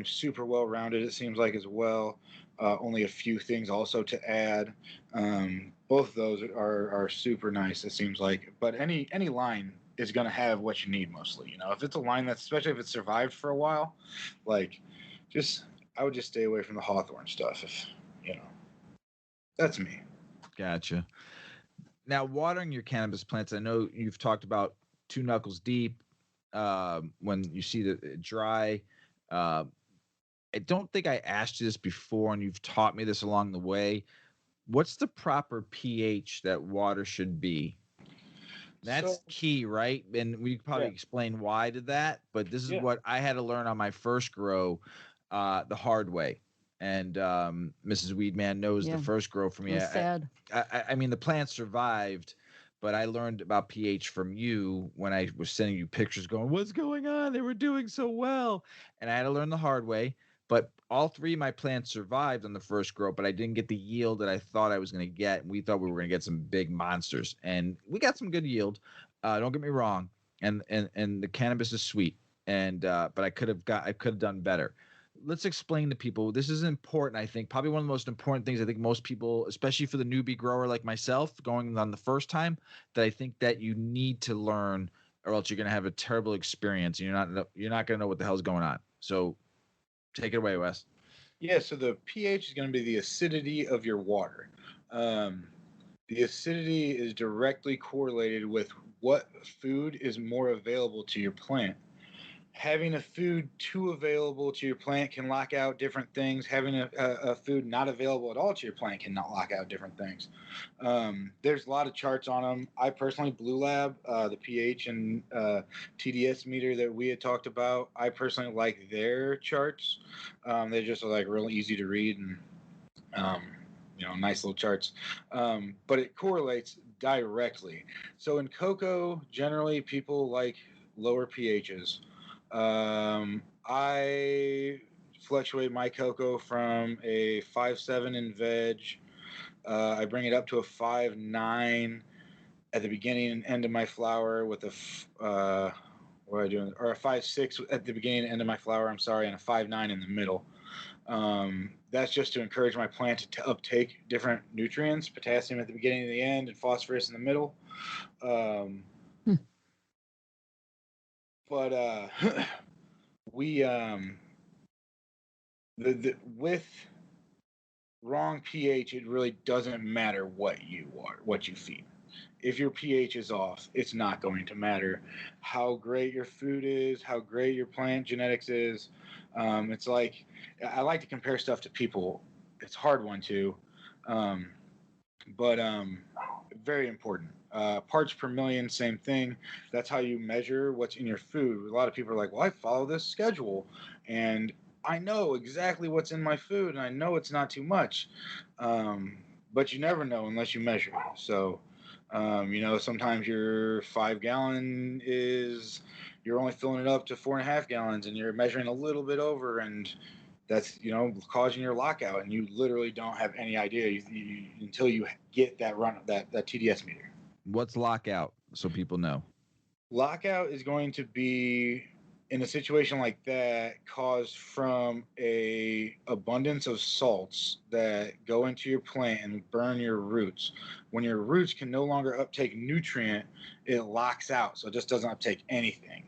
Super well rounded, it seems like as well. Only a few things also to add. Both of those are super nice, it seems like. But any line is going to have what you need mostly. If it's a line that's, especially if it's survived for a while, I would just stay away from the hawthorn stuff. That's me. Gotcha. Now, watering your cannabis plants, I know you've talked about 2 knuckles deep when you see it dry. I don't think I asked you this before, and you've taught me this along the way. What's the proper pH that water should be? That's key, right? And we could probably explain why to that, but this is what I had to learn on my first grow the hard way. And Mrs. WeedMan knows the first grow for me. It was sad. I mean, the plant survived, but I learned about pH from you when I was sending you pictures going, what's going on? They were doing so well. And I had to learn the hard way. But all three of my plants survived on the first grow, but I didn't get the yield that I thought I was going to get. We thought we were going to get some big monsters, and we got some good yield. Don't get me wrong, and the cannabis is sweet, and but I could have done better. Let's explain to people. This is important. I think probably one of the most important things. I think most people, especially for the newbie grower like myself, going on the first time, that I think that you need to learn, or else you're going to have a terrible experience, and you're not going to know what the hell's going on. So take it away, Wes. Yeah, so the pH is going to be the acidity of your water. Um, the acidity is directly correlated with what food is more available to your plant. Having a food too available to your plant can lock out different things. Having a food not available at all to your plant can not lock out different things. There's a lot of charts on them. I personally, Blue Lab, the pH and TDS meter that we had talked about, I personally like their charts. They're just like real easy to read and nice little charts. But it correlates directly. So in cocoa, generally people like lower pHs. I fluctuate my cocoa from a 5.7 in veg. I bring it up to a 5.9 at the beginning and end of my flower with what am I doing? Or a 5.6 at the beginning and end of my flower. I'm sorry, and a 5.9 in the middle. That's just to encourage my plant to uptake different nutrients, potassium at the beginning and the end, and phosphorus in the middle. But we with wrong pH, it really doesn't matter what you feed. If your pH is off, it's not going to matter how great your food is, how great your plant genetics is. It's like I like to compare stuff to people. It's a hard one too, but very important. Parts per million, same thing. That's how you measure what's in your food. A lot of people are like, well, I follow this schedule and I know exactly what's in my food and I know it's not too much. But you never know unless you measure. So, sometimes your 5 gallon is, you're only filling it up to 4.5 gallons and you're measuring a little bit over, and that's causing your lockout, and you literally don't have any idea until you get that TDS meter. What's lockout, so people know? Lockout is going to be, in a situation like that, caused from a abundance of salts that go into your plant and burn your roots. When your roots can no longer uptake nutrient, it locks out, so it just doesn't uptake anything.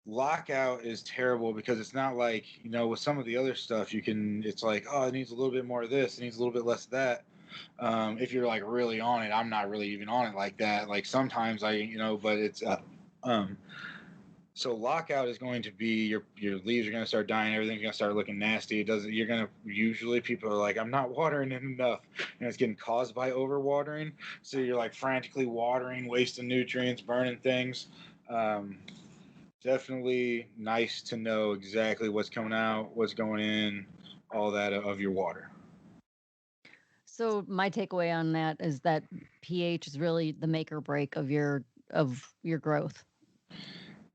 Lockout is terrible because it's not like, with some of the other stuff it's like, oh, it needs a little bit more of this, it needs a little bit less of that. If you're like really on it, I'm not really even on it like that. Like sometimes but it's so lockout is going to be your leaves are going to start dying, everything's going to start looking nasty. Usually people are like, I'm not watering it enough, and it's getting caused by overwatering. So you're like frantically watering, wasting nutrients, burning things. Definitely nice to know exactly what's coming out, what's going in, all that of your water. So my takeaway on that is that pH is really the make or break of your growth.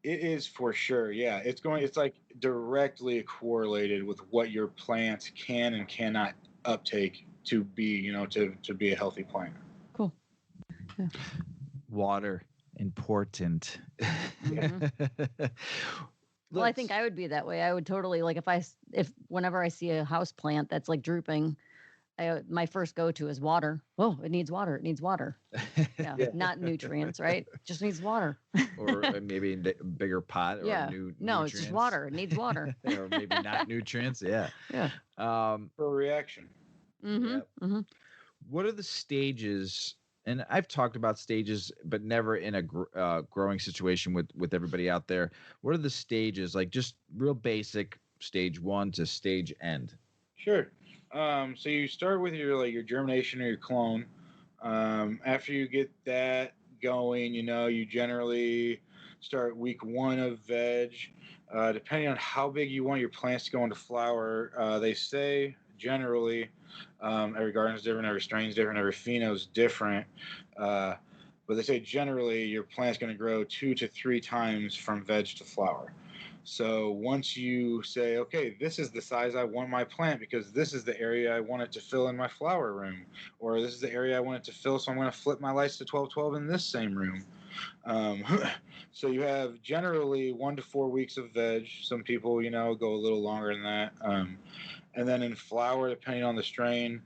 It is for sure. Yeah, it's like directly correlated with what your plants can and cannot uptake to be, to be a healthy plant. Cool. Yeah. Water important. Mm-hmm. Well, I think I would be that way. I would totally, like, if whenever I see a house plant that's like drooping, my first go-to is water. Oh, it needs water. It needs water. Yeah, yeah. Not nutrients, right? Just needs water. Or maybe a bigger pot. Or yeah. No, it's just water. It needs water. Or maybe not nutrients. Yeah. Yeah. For reaction. Mm-hmm. Yeah. Mm-hmm. What are the stages? And I've talked about stages, but never in a growing situation with everybody out there. What are the stages? Like just real basic, stage 1 to stage end. Sure. So you start with your germination or your clone. After you get that going, you generally start week 1 of veg. Depending on how big you want your plants to go into flower, they say generally, every garden is different, every strain is different, every pheno is different. But they say generally your plant's going to grow 2 to 3 times from veg to flower. So once you say, okay, this is the size I want my plant because this is the area I want it to fill in my flower room, or this is the area I want it to fill, so I'm going to flip my lights to 12-12 in this same room. Um, so you have generally 1 to 4 weeks of veg. Some people, go a little longer than that. And then in flower, depending on the strain,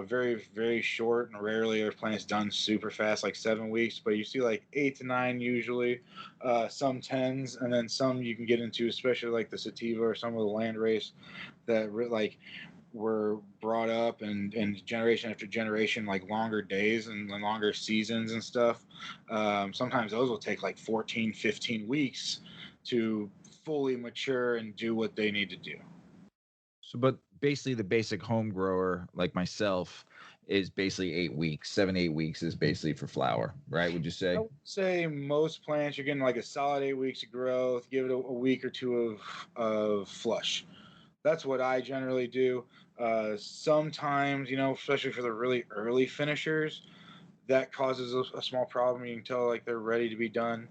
very, very short, and rarely are plants done super fast, like 7 weeks, but you see like 8 to 9 usually, some 10s, and then some you can get into, especially like the sativa or some of the land race that like were brought up and generation after generation, like longer days and longer seasons and stuff. Sometimes those will take like 14, 15 weeks to fully mature and do what they need to do. So, but basically, the basic home grower like myself is basically 8 weeks. 7, 8 weeks is basically for flower, right? Would you say? I would say most plants you're getting like a solid 8 weeks of growth. Give it a week or two of flush. That's what I generally do. Sometimes, especially for the really early finishers, that causes a small problem. You can tell like they're ready to be done.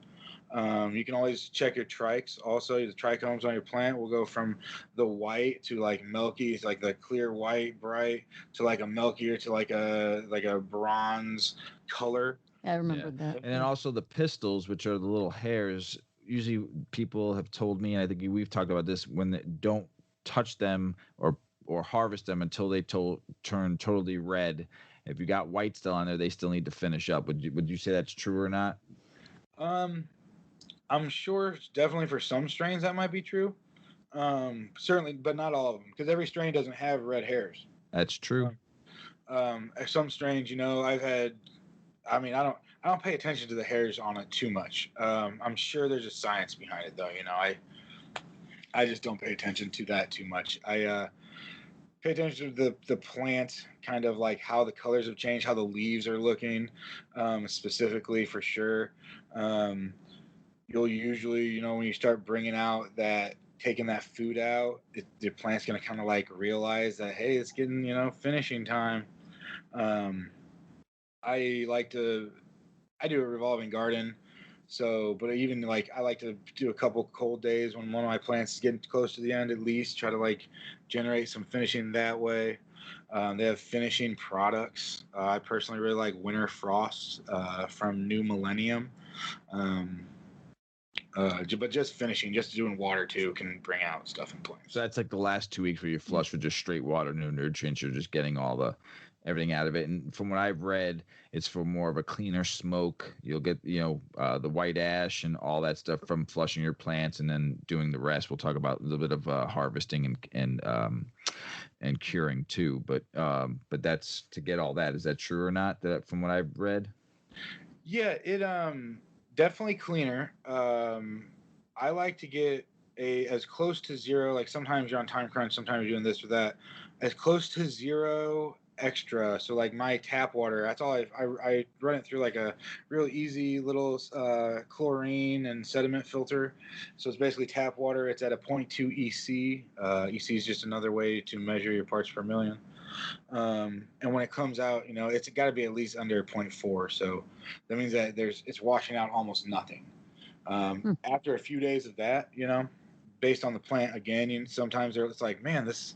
You can always check your trikes. Also, the trichomes on your plant will go from the white to like milky, like the clear white, bright, to like a milkier to like a bronze color. I remembered that. And then also the pistils, which are the little hairs. Usually, people have told me, and I think we've talked about this, when they don't touch them or harvest them until they turn totally red. If you got white still on there, they still need to finish up. Would you say that's true or not? Um, I'm sure definitely for some strains that might be true. Certainly, but not all of them, because every strain doesn't have red hairs. That's true. Some strains, I've had. I mean, I don't pay attention to the hairs on it too much. I'm sure there's a science behind it, though. I just don't pay attention to that too much. I pay attention to the plant, kind of like how the colors have changed, how the leaves are looking, specifically for sure. You'll usually, when you start bringing out taking that food out, the plant's going to kind of like realize that, hey, it's getting, finishing time. Um, I do a revolving garden. So, but even like I like to do a couple cold days when one of my plants is getting close to the end, at least try to like generate some finishing that way. They have finishing products. I personally really like Winter Frost from New Millennium. Um, but just finishing, just doing water too, can bring out stuff in plants. So that's like the last 2 weeks where you flush with just straight water, no nutrients. You're just getting everything out of it. And from what I've read, it's for more of a cleaner smoke. You'll get, the white ash and all that stuff from flushing your plants and then doing the rest. We'll talk about a little bit of harvesting and curing too. But that's to get all that. Is that true or not? That from what I've read? Yeah, it definitely cleaner. I like to get as close to zero. Like sometimes you're on time crunch, sometimes you're doing this or that. As close to zero extra. So like my tap water, that's all I run it through like a real easy little chlorine and sediment filter. So it's basically tap water. It's at a 0.2 EC. EC is just another way to measure your parts per million. And when it comes out, it's got to be at least under 0.4. So that means that it's washing out almost nothing. After a few days of that, based on the plant again, sometimes it's like, man, this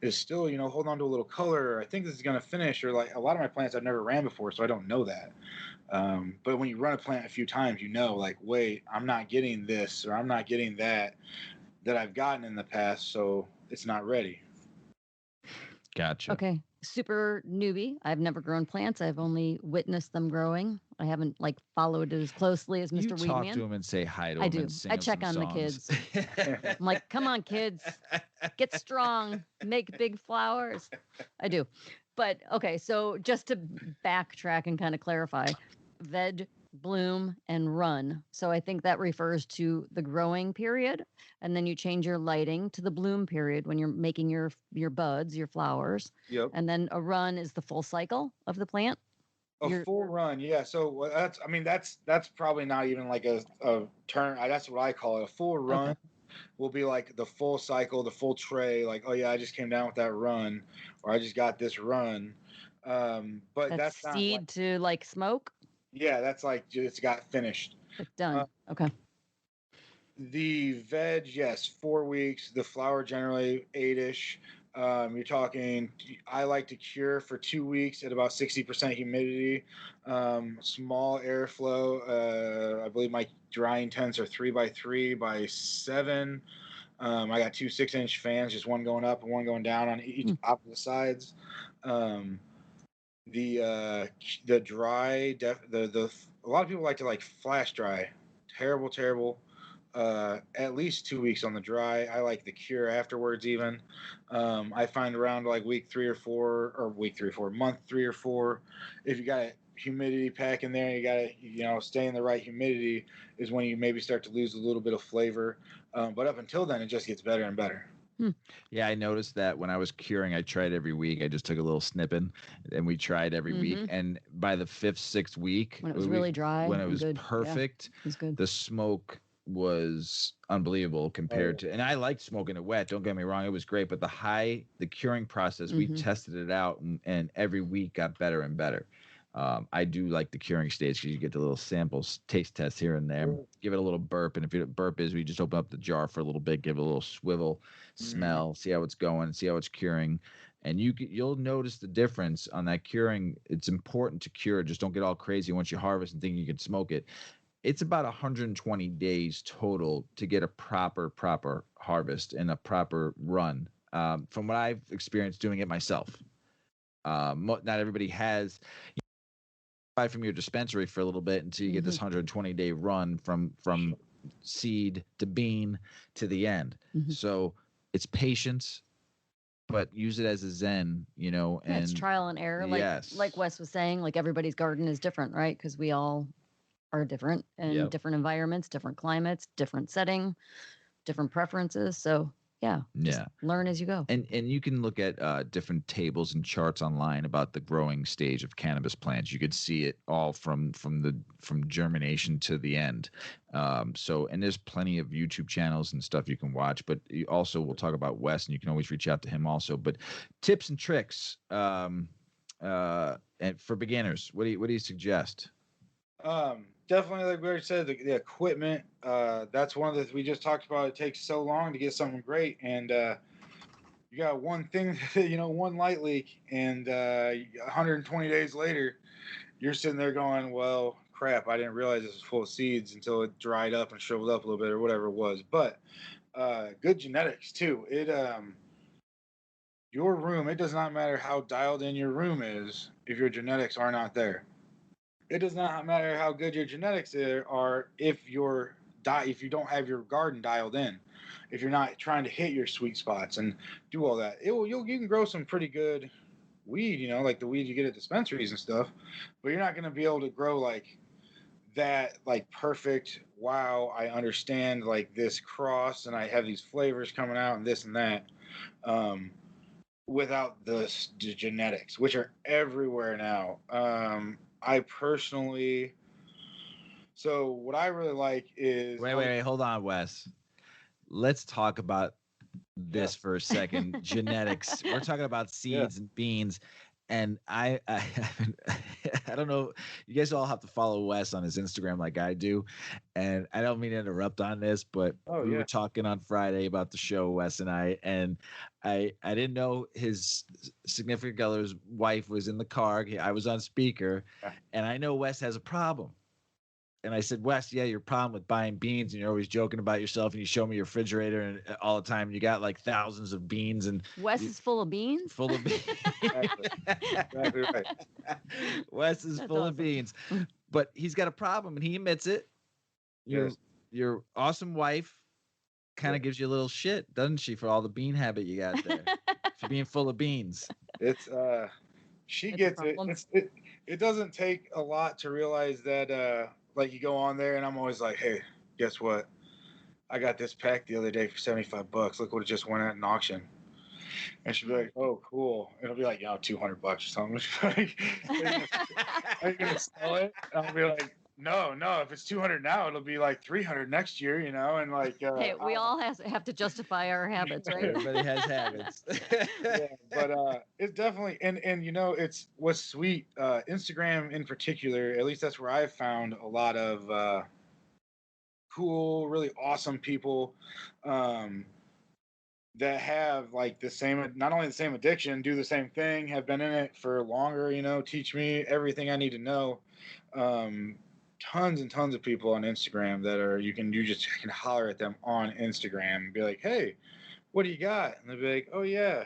is still, hold on to a little color. Or I think this is going to finish. Or like a lot of my plants I've never ran before, so I don't know that. But when you run a plant a few times, like, wait, I'm not getting this or I'm not getting that I've gotten in the past, so it's not ready. Gotcha. Okay. Super newbie. I've never grown plants. I've only witnessed them growing. I haven't followed it as closely as Mr. You talk WeedMan. to him and say hi to him. I do. And sing I him check some on the songs. kids. I'm like, come on, kids, get strong, make big flowers. I do. But okay, so just to backtrack and kind of clarify, veg, bloom, and run. So I think that refers to the growing period, and then you change your lighting to the bloom period when you're making your buds, your flowers. Yep. And then a run is the full cycle of the plant. A full run, yeah. So that's probably not even like a term. That's what I call it. A full run will be like the full cycle, the full tray. Like, oh yeah, I just came down with that run, or I just got this run. But that's seed not to smoke. Yeah, that's like it's got finished. It's done. Okay. The veg, yes, 4 weeks. The flower generally 8-ish. You're talking. I like to cure for 2 weeks at about 60% humidity, small airflow. I believe my drying tents are 3x3x7. I got two 6-inch fans, just one going up and one going down on each opposite sides. Um, the dry the a lot of people like to like flash dry. Terrible. At least 2 weeks on the dry. I like the cure afterwards even. I find around like week 3 or 4, or week 3 or 4, month 3 or 4, if you got a humidity pack in there, you got to stay in the right humidity, is when you maybe start to lose a little bit of flavor. But up until then, it just gets better and better. Yeah, I noticed that when I was curing, I tried every week. I just took a little snipping, and we tried every week. And by the 5th, 6th week, when it was really dry, when it was good. perfect, it was good. The smoke was unbelievable compared to. And I liked smoking it wet. Don't get me wrong; it was great. But the curing process, we tested it out, and every week got better and better. I do like the curing stage because you get the little samples, taste test here and there. Give it a little burp, and if it burp is, we just open up the jar for a little bit, give it a little swivel, smell, see how it's going, see how it's curing, and you'll notice the difference on that curing. It's important to cure. Just don't get all crazy once you harvest and think you can smoke it. It's about 120 days total to get a proper harvest and a proper run. From what I've experienced doing it myself. Not everybody has. Buy from your dispensary for a little bit until you get this 120-day run from seed to bean to the end. So it's patience, but use it as a zen, and it's trial and error. Like Wes was saying, like everybody's garden is different, right? Because we all are different in different environments, different climates, different setting, different preferences. So just learn as you go. And you can look at different tables and charts online about the growing stage of cannabis plants. You could see it all from germination to the end. And there's plenty of YouTube channels and stuff you can watch. But also we'll talk about Wes, and you can always reach out to him also. But tips and tricks and for beginners, what do you suggest? Definitely, like we already said, the equipment. That's one of the we just talked about. It takes so long to get something great, and you got one thing, one light leak, and 120 days later, you're sitting there going, "Well, crap! I didn't realize this was full of seeds until it dried up and shriveled up a little bit, or whatever it was." But good genetics too. Your room. It does not matter how dialed in your room is if your genetics are not there. It does not matter how good your genetics are if if you don't have your garden dialed in, if you're not trying to hit your sweet spots and do all that. You can grow some pretty good weed, like the weed you get at dispensaries and stuff, but you're not going to be able to grow like that, like perfect. Wow, I understand like this cross, and I have these flavors coming out and this and that. Without the genetics, which are everywhere now. I personally, so what I really like is wait, hold on, Wes. Let's talk about this for a second. Genetics. We're talking about seeds and beans, and I don't know. You guys all have to follow Wes on his Instagram like I do, and I don't mean to interrupt on this, but we were talking on Friday about the show, Wes and I didn't know his significant other's wife was in the car. I was on speaker, and I know Wes has a problem. And I said, Wes, your problem with buying beans, and you're always joking about yourself, and you show me your refrigerator and all the time, and you got like thousands of beans. And Wes is full of beans? Full of beans. Exactly right. Wes is full of beans. But he's got a problem, and he admits it. Your awesome wife kind of gives you a little shit, doesn't she, for all the bean habit you got there? For being full of beans. It's she gets it. It doesn't take a lot to realize that like you go on there, and I'm always like, hey, guess what? I got this pack the other day for $75. Look what it just went at an auction. And she'll be like, oh, cool. And it'll be like, $200 or something. Like, are you going to sell it? And I'll be like, no. If it's 200 now, it'll be like 300 next year, And like, hey, we all have to justify our habits, right? Everybody has habits. But it's definitely, and it's what's sweet. Instagram in particular, at least that's where I've found a lot of cool, really awesome people that have like the same, not only the same addiction, do the same thing, have been in it for longer, teach me everything I need to know. Um, Tons and tons of people on Instagram that are, you can holler at them on Instagram and be like, hey, what do you got? And they'll be like, oh yeah,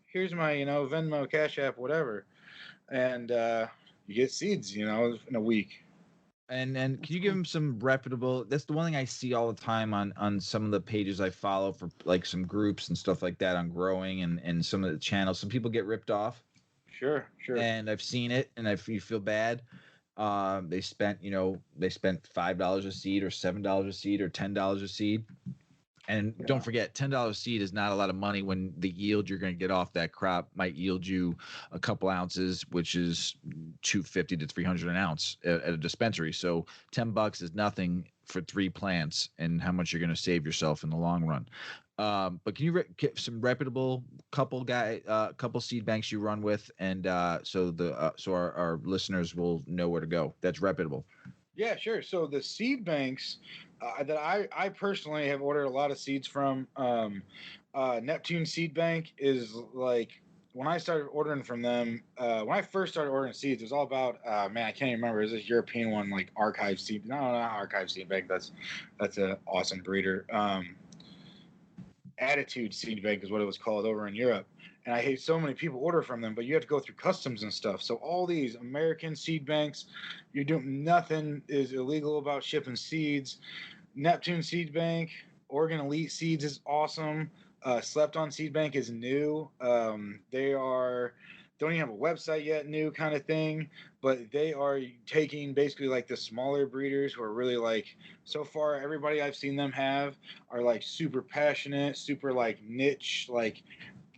here's my, Venmo, Cash App, whatever. And you get seeds, in a week. And That's can you give cool. them some reputable? That's the one thing I see all the time on some of the pages I follow for like some groups and stuff like that on growing and some of the channels. Some people get ripped off, Sure, sure. and I've seen it, and you feel bad. They spent $5 a seed or $7 a seed or $10 a seed. And Yeah. don't forget, $10 seed is not a lot of money when the yield you're going to get off that crop might yield you a couple ounces, which is 250 to 300 an ounce at a dispensary. So $10 is nothing for 3 plants, and how much you're going to save yourself in the long run. But can you get some reputable couple seed banks you run with, and so our listeners will know where to go? That's reputable. Yeah, sure. So the seed banks that I personally have ordered a lot of seeds from, Neptune Seed Bank is like when I started ordering from them. When I first started ordering seeds, it was all about man, I can't even remember. Is this European one like Archive Seed? No, not Archive Seed Bank. That's an awesome breeder. Attitude Seed Bank is what it was called over in Europe. And I hate so many people order from them, but you have to go through customs and stuff. So all these American seed banks, you're doing nothing is illegal about shipping seeds. Neptune Seed Bank, Oregon Elite Seeds is awesome. Slept On Seed Bank is new. They are don't even have a website yet, new kind of thing, but they are taking basically like the smaller breeders who are really like, so far everybody I've seen them have are like super passionate, super like niche, like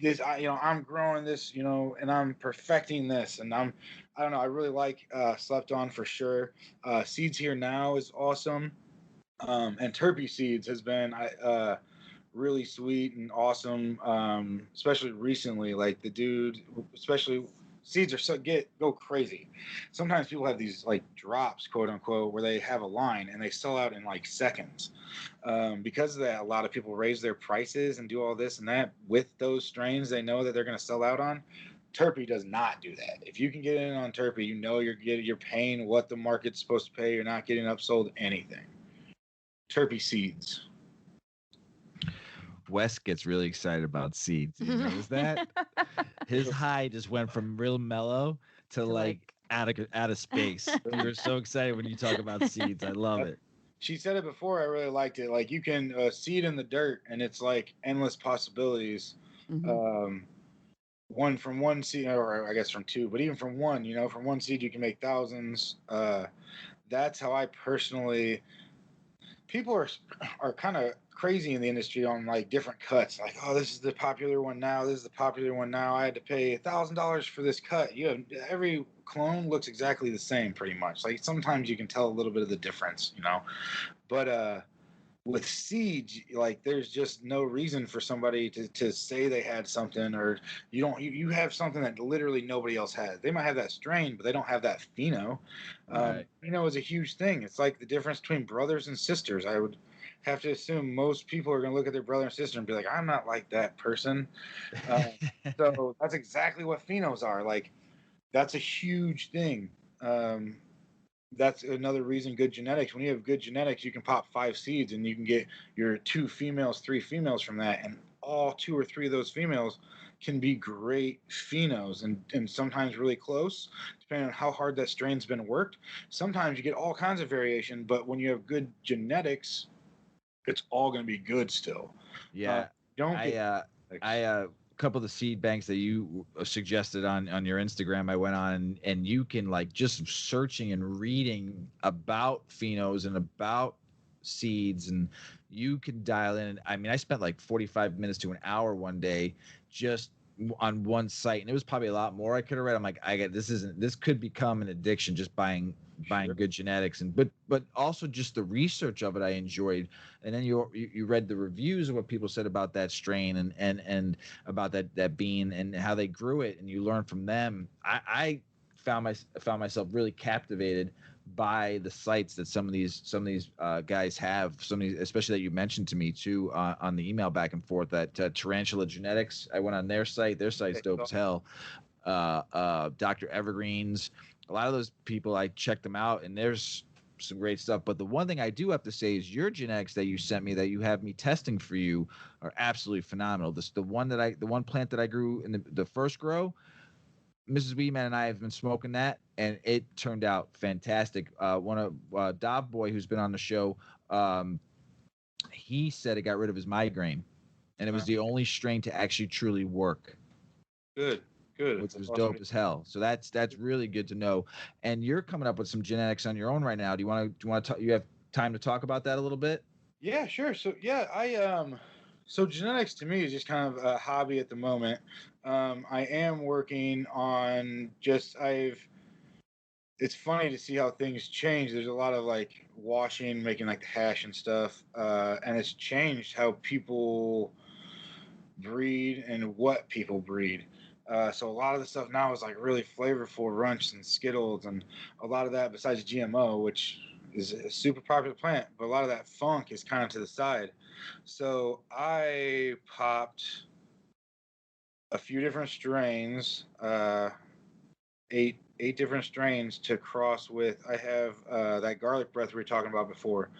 this. I'm growing this, and I'm perfecting this, and I don't know. I really like Slept On for sure. Seeds Here Now is awesome. And Terpy Seeds has been really sweet and awesome, especially recently. Like the dude, especially seeds are go crazy. Sometimes people have these like drops, quote unquote, where they have a line and they sell out in like seconds. Because of that, a lot of people raise their prices and do all this and that with those strains they know that they're going to sell out on. Terpy does not do that. If you can get in on Terpy, you're paying what the market's supposed to pay. You're not getting upsold anything. Terpy Seeds. Wes gets really excited about seeds. You notice that? His high just went from real mellow to like out of space. You're so excited when you talk about seeds. I love it. She said it before. I really liked it. Like you can seed in the dirt, and it's like endless possibilities. One from one seed, or I guess from two, but even from one, from one seed you can make thousands. That's how I personally. People are kind of crazy in the industry on like different cuts. Like, oh, this is the popular one now. This is the popular one now. I had to pay $1,000 for this cut. Every clone looks exactly the same, pretty much. Like sometimes you can tell a little bit of the difference, But with seeds, like there's just no reason for somebody to say they had something, or you have something that literally nobody else has. They might have that strain, but they don't have that pheno. Right. Pheno is a huge thing. It's like the difference between brothers and sisters. I would have to assume most people are going to look at their brother and sister and be like, I'm not like that person. So that's exactly what phenos are. Like that's a huge thing. That's another reason good genetics. When you have good genetics, you can pop 5 seeds and you can get your 2 females, 3 females from that, and all 2 or 3 of those females can be great phenos and sometimes really close, depending on how hard that strain's been worked. Sometimes you get all kinds of variation, but when you have good genetics, it's all going to be good still. Yeah. Don't I get a couple of the seed banks that you suggested on your Instagram, I went on, and you can like just searching and reading about phenos and about seeds, and you can dial in. I mean, I spent like 45 minutes to an hour one day just on one site, and it was probably a lot more I could have read. I'm like, this could become an addiction, just buying Sure. good genetics, and but also just the research of it I enjoyed. And then you read the reviews of what people said about that strain and about that bean and how they grew it, and you learn from them. I found myself really captivated by the sites that some of these guys have. Some of these, especially that you mentioned to me too on the email back and forth. That Tarantula Genetics. I went on their site. Their site's dope as hell. Dr. Evergreens. A lot of those people, I checked them out, and there's some great stuff. But the one thing I do have to say is your genetics that you sent me, that you have me testing for you, are absolutely phenomenal. The one plant that I grew in the first grow, Mrs. WeedMan and I have been smoking that, and it turned out fantastic. One of Dob Boy, who's been on the show, he said it got rid of his migraine, and it was the only strain to actually truly work. Good. Which was dope as hell. So that's really good to know. And you're coming up with some genetics on your own right now. Do you want to you have time to talk about that a little bit? Yeah, sure. So I so genetics to me is just kind of a hobby at the moment. I am working on it's funny to see how things change. There's a lot of like washing, making like the hash and stuff, and it's changed how people breed and what people breed. So a lot of the stuff now is like really flavorful runts and Skittles and a lot of that, besides GMO, which is a super popular plant, but a lot of that funk is kind of to the side. So I popped a few different strains, eight different strains to cross with. I have that garlic breath we were talking about before.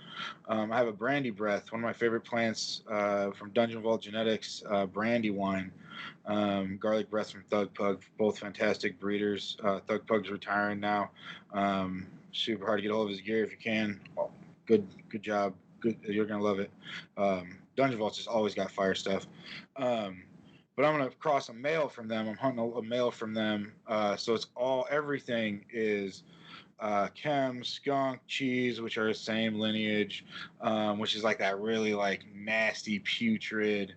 I have a brandy breath, one of my favorite plants from Dungeon Vault Genetics, brandy wine. Garlic breath from Thug Pug, both fantastic breeders. Thug Pug's retiring now. Super hard to get hold of his gear if you can. Oh, good job. Good, you're gonna love it. Dungeon Vault's just always got fire stuff. But I'm gonna cross a male from them. I'm hunting a male from them. So it's everything is chem, skunk, cheese, which are the same lineage, which is like that really like nasty, putrid.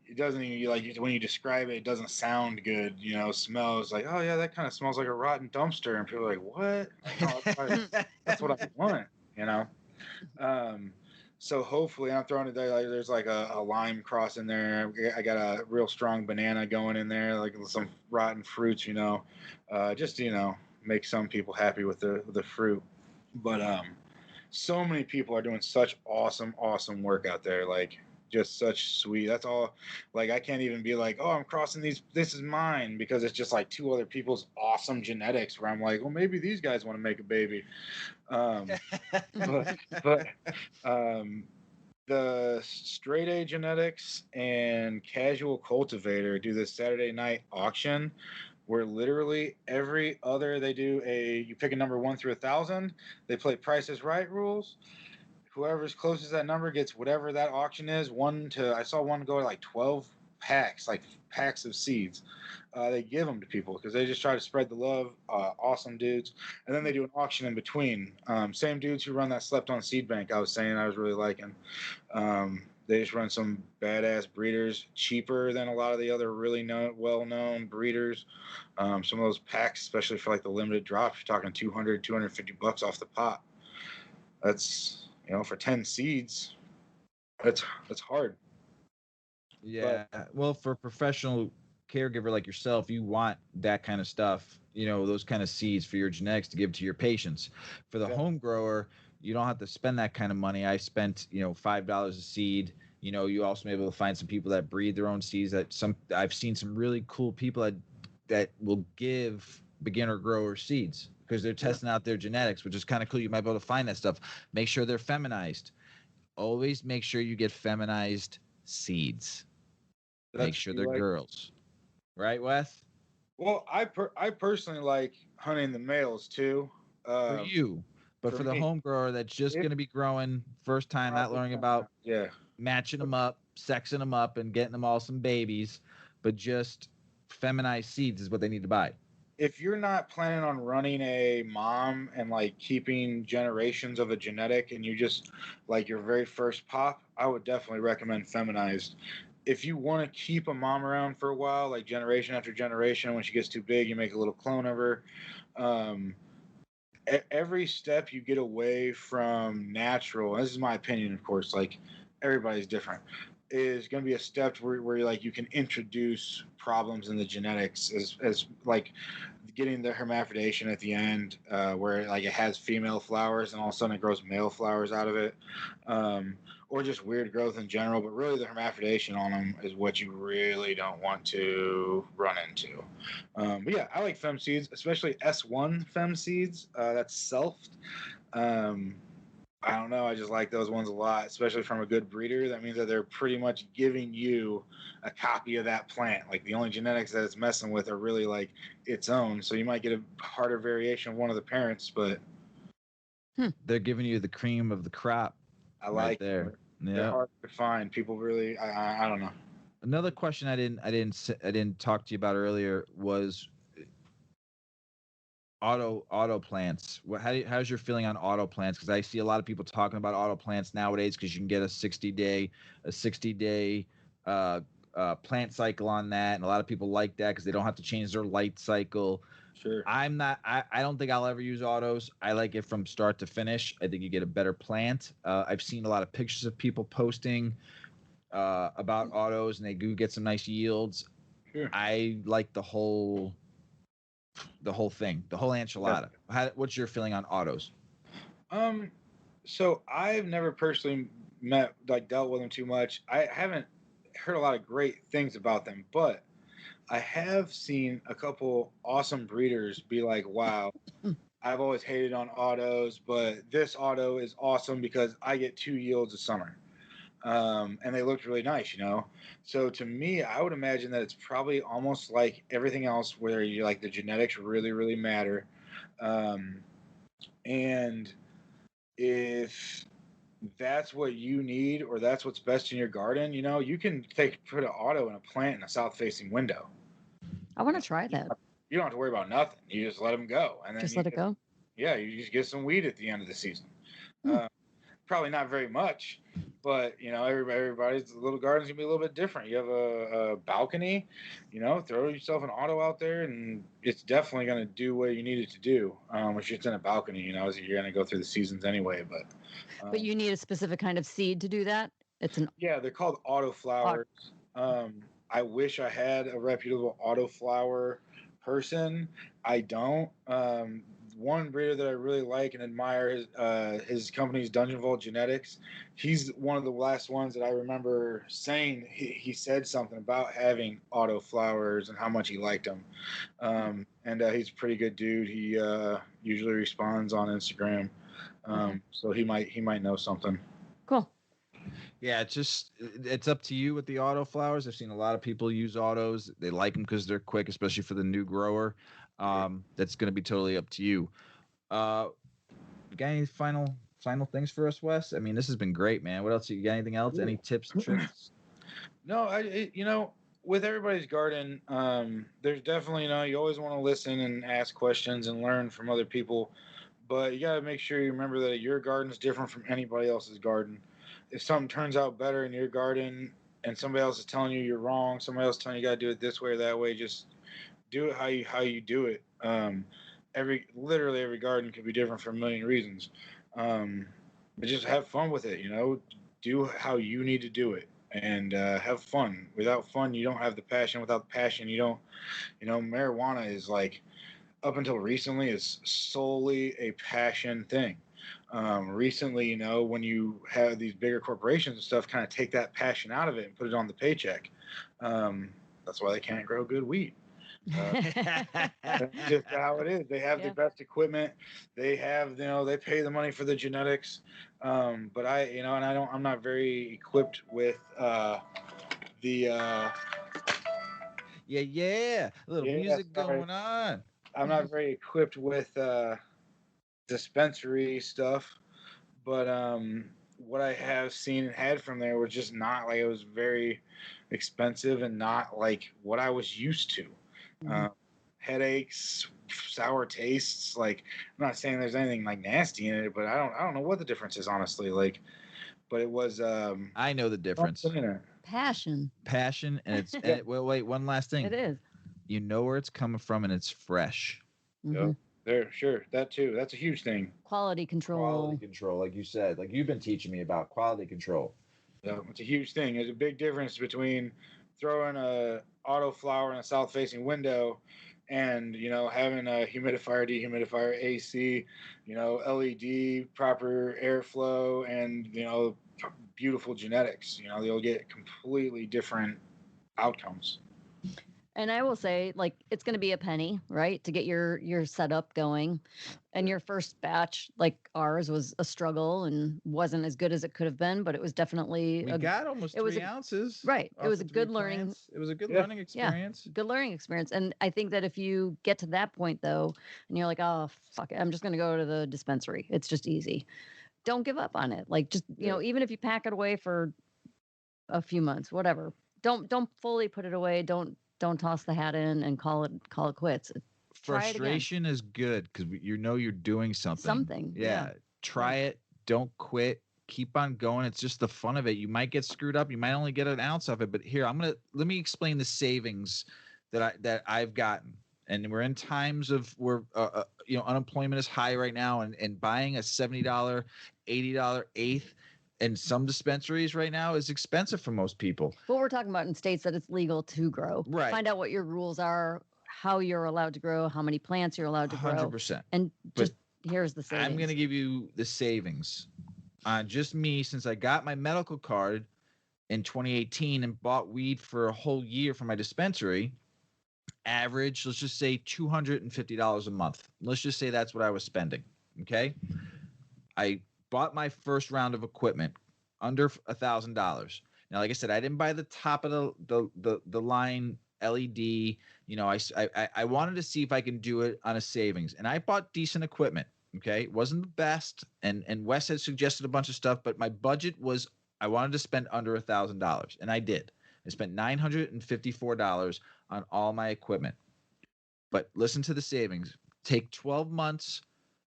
It doesn't even like when you describe it, it doesn't sound good. You know, smells like, oh yeah, that kind of smells like a rotten dumpster, and people are like, what? That's what I want. You know. So hopefully, I'm throwing it there. Like, there's like a lime cross in there. I got a real strong banana going in there, like some rotten fruits. You know, just make some people happy with the fruit. But so many people are doing such awesome work out there. Like just such sweet. That's all. Like I can't even be like, oh, I'm crossing these. This is mine because it's just like two other people's awesome genetics. Where I'm like, well, maybe these guys want to make a baby. But the Straight A Genetics and Casual Cultivator do this Saturday night auction where literally they do you pick a number 1 through 1,000. They play Price is Right rules. Whoever's closest to that number gets whatever that auction is. I saw one go to like 12 packs, like packs of seeds. They give them to people because they just try to spread the love. Awesome dudes. And then they do an auction in between. Same dudes who run that Slept On Seed Bank I was saying I was really liking. They just run some badass breeders, cheaper than a lot of the other really well-known breeders. Some of those packs, especially for like the limited drops, you're talking $250 off the pot. That's, for 10 seeds, that's hard. Yeah. Well, for a professional caregiver like yourself, you want that kind of stuff, those kind of seeds for your genetics to give to your patients. For the home grower, you don't have to spend that kind of money. I spent, $5 a seed. You also may be able to find some people that breed their own seeds. I've seen some really cool people that will give beginner grower seeds because they're testing out their genetics, which is kind of cool. You might be able to find that stuff. Make sure they're feminized. Always make sure you get feminized seeds. Make sure they're girls. Right, Wes? Well, I personally like hunting the males too. For you. But for the home grower that's just going to be growing first time, not learning about matching them up, sexing them up, and getting them all some babies, but just feminized seeds is what they need to buy. If you're not planning on running a mom and like keeping generations of a genetic and you just like your very first pop, I would definitely recommend feminized. If you want to keep a mom around for a while, like generation after generation, when she gets too big, you make a little clone of her. Every step you get away from natural, this is my opinion, of course, like everybody's different. is going to be a step where like you can introduce problems in the genetics as like getting the hermaphrodation at the end, where like it has female flowers and all of a sudden it grows male flowers out of it, or just weird growth in general. But really, the hermaphrodation on them is what you really don't want to run into. But yeah, I like fem seeds, especially S1 fem seeds. That's selfed. I don't know. I just like those ones a lot, especially from a good breeder. That means that they're pretty much giving you a copy of that plant. Like the only genetics that it's messing with are really like its own. So you might get a harder variation of one of the parents, but They're giving you the cream of the crop. I right like there. them. Yeah. They're hard to find. People really, I don't know. Another question I didn't talk to you about earlier was auto plants. How's your feeling on auto plants? Because I see a lot of people talking about auto plants nowadays because you can get a 60-day plant cycle on that, and a lot of people like that because they don't have to change their light cycle. Sure. I'm not. I don't think I'll ever use autos. I like it from start to finish. I think you get a better plant. I've seen a lot of pictures of people posting about autos, and they do get some nice yields. Sure. I like the whole thing, the whole enchilada. What's your feeling on autos? So I've never personally dealt with them too much. I haven't heard a lot of great things about them, but I have seen a couple awesome breeders be like, wow, I've always hated on autos, but this auto is awesome because I get 2 yields a summer. And they looked really nice, you know? So to me, I would imagine that it's probably almost like everything else where you like the genetics really, really matter. And if that's what you need or that's what's best in your garden, you know, you can put an auto in a plant in a south facing window. I want to try that. You don't have to worry about nothing. You just let them go, and then Just let it go. Yeah, you just get some weed at the end of the season. Hmm. Probably not very much, but you know, everybody's little garden's gonna be a little bit different. You have a balcony, you know, throw yourself an auto out there, and it's definitely gonna do what you need it to do. If it's in a balcony, you know, you're gonna go through the seasons anyway. But you need a specific kind of seed to do that. Yeah, they're called auto flowers. I wish I had a reputable auto flower person. I don't. One breeder that I really like and admire his company's Dungeon Vault Genetics. He's one of the last ones that I remember saying he said something about having auto flowers and how much he liked them. And he's a pretty good dude. He usually responds on Instagram, so he might know something. Cool. Yeah, it's up to you with the auto flowers. I've seen a lot of people use autos. They like them because they're quick, especially for the new grower. That's going to be totally up to you. You got any final things for us, Wes? I mean, this has been great, man. What else? You got anything else? Any tips, tricks? No, you know, with everybody's garden, there's definitely, you know, you always want to listen and ask questions and learn from other people, but you got to make sure you remember that your garden's different from anybody else's garden. If something turns out better in your garden and somebody else is telling you you're wrong, somebody else telling you got to do it this way or that way, just do it how you do it. Literally every garden could be different for a million reasons. But just have fun with it, you know, do how you need to do it and have fun. Without fun, you don't have the passion. Without passion, you don't, you know, marijuana is like, up until recently, is solely a passion thing. Recently, you know, when you have these bigger corporations and stuff kind of take that passion out of it and put it on the paycheck. That's why they can't grow good weed. That's just how it is. They have the best equipment. They have, you know, they pay the money for the genetics. But I'm not very equipped with the a little music going on. I'm not very equipped with dispensary stuff, but what I have seen and had from there was just not like, it was very expensive and not like what I was used to. Headaches, sour tastes. Like, I'm not saying there's anything like nasty in it, but I don't know what the difference is, honestly. Like, but it was I know the difference. Passion, and it's and wait, one last thing. It is. You know where it's coming from, and it's fresh. Mm-hmm. There, sure, that too. That's a huge thing. Quality control, like you said, like you've been teaching me about quality control. Yeah, it's a huge thing. There's a big difference between throwing a auto flower in a south facing window and having a humidifier, dehumidifier, AC, LED, proper airflow, and beautiful genetics. They'll get completely different outcomes. And I will say, like, it's going to be a penny, right, to get your setup going. And your first batch, like ours, was a struggle and wasn't as good as it could have been, but it was definitely We got almost it was 3 ounces. right. It off was the a 3 good learning. plants. It was a good Yeah. learning experience. Good learning experience. And I think that if you get to that point though, and you're like, oh fuck it, I'm just going to go to the dispensary. It's just easy. Don't give up on it. Like, just even if you pack it away for a few months, whatever. Don't fully put it away. Don't toss the hat in and call it quits. Try it again. Frustration is good because you're doing something. Something. Yeah. Try it. Don't quit. Keep on going. It's just the fun of it. You might get screwed up. You might only get an ounce of it. But here, let me explain the savings that I've gotten. And we're in times of where unemployment is high right now, and buying a $70, $80 eighth in some dispensaries right now is expensive for most people. But we're talking about in states that it's legal to grow. Right. Find out what your rules are, how you're allowed to grow, how many plants you're allowed to grow. 100%. And just here's the savings. I'm going to give you the savings on just me, since I got my medical card in 2018 and bought weed for a whole year for my dispensary. Average, let's just say $250 a month. Let's just say that's what I was spending. Okay. I bought my first round of equipment under $1,000. Now, like I said, I didn't buy the top of the line LED. I wanted to see if I can do it on a savings, and I bought decent equipment. Okay, it wasn't the best, and Wes had suggested a bunch of stuff, but my budget was I wanted to spend under $1,000, and I did. I spent $954 on all my equipment. But listen to the savings. Take 12 months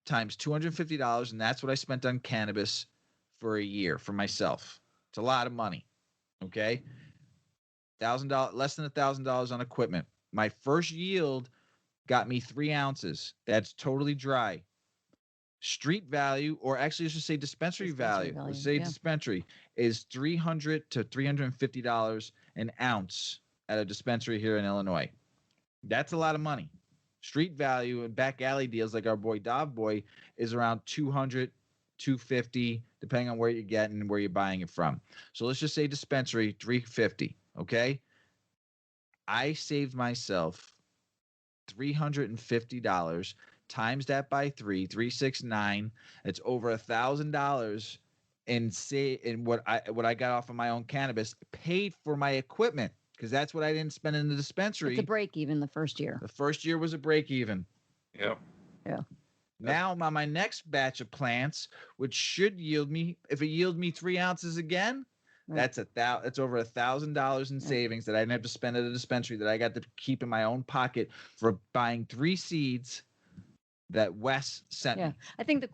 times $250, and that's what I spent on cannabis for a year for myself. It's a lot of money. Okay, $1,000, less than $1,000 on equipment. My first yield got me 3 ounces. That's totally dry. Street value, or actually, let's just say dispensary value. Let's say dispensary is $300 to $350 an ounce at a dispensary here in Illinois. That's a lot of money. Street value and back alley deals like our boy Dov Boy is around $200, $250, depending on where you're getting and where you're buying it from. So let's just say dispensary $350. Okay, I saved myself $350. Times that by 369. It's over $1,000 in what I got off of my own cannabis, paid for my equipment, because that's what I didn't spend in the dispensary. It's a break even the first year. The first year was a break even. Yep. Yeah. Now on my next batch of plants, which should yield me, if it yield me 3 ounces again, that's over $1,000 in savings that I didn't have to spend at a dispensary, that I got to keep in my own pocket for buying 3 seeds that Wes sent me. I think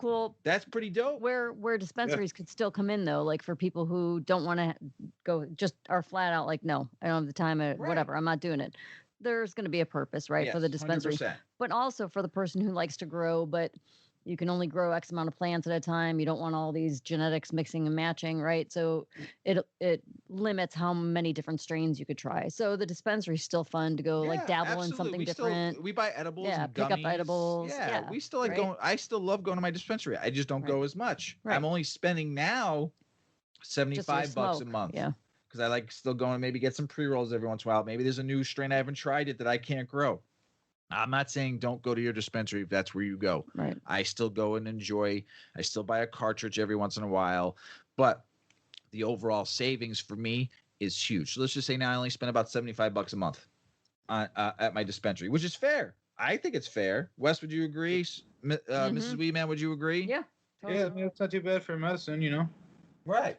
that's pretty dope. Where dispensaries could still come in though, like for people who don't want to go, just are flat out like, no, I don't have the time, whatever, I'm not doing it. There's going to be a purpose, right, for the dispensary, 100%. But also for the person who likes to grow, but you can only grow X amount of plants at a time. You don't want all these genetics mixing and matching, right? So it limits how many different strains you could try. So the dispensary is still fun to go like dabble in something different. We buy edibles and pick gummies. up edibles. Yeah, we still like going. I still love going to my dispensary. I just don't go as much. Right. I'm only spending now $75 a month. Yeah. Because I like still going to maybe get some pre-rolls every once in a while. Maybe there's a new strain I haven't tried it that I can't grow. I'm not saying don't go to your dispensary if that's where you go. Right. I still go and enjoy. I still buy a cartridge every once in a while. But the overall savings for me is huge. So let's just say now I only spend about $75 a month at my dispensary, which is fair. I think it's fair. Wes, would you agree? Mrs. WeedMan, would you agree? Yeah. Totally. Yeah, I mean, it's not too bad for medicine, Right.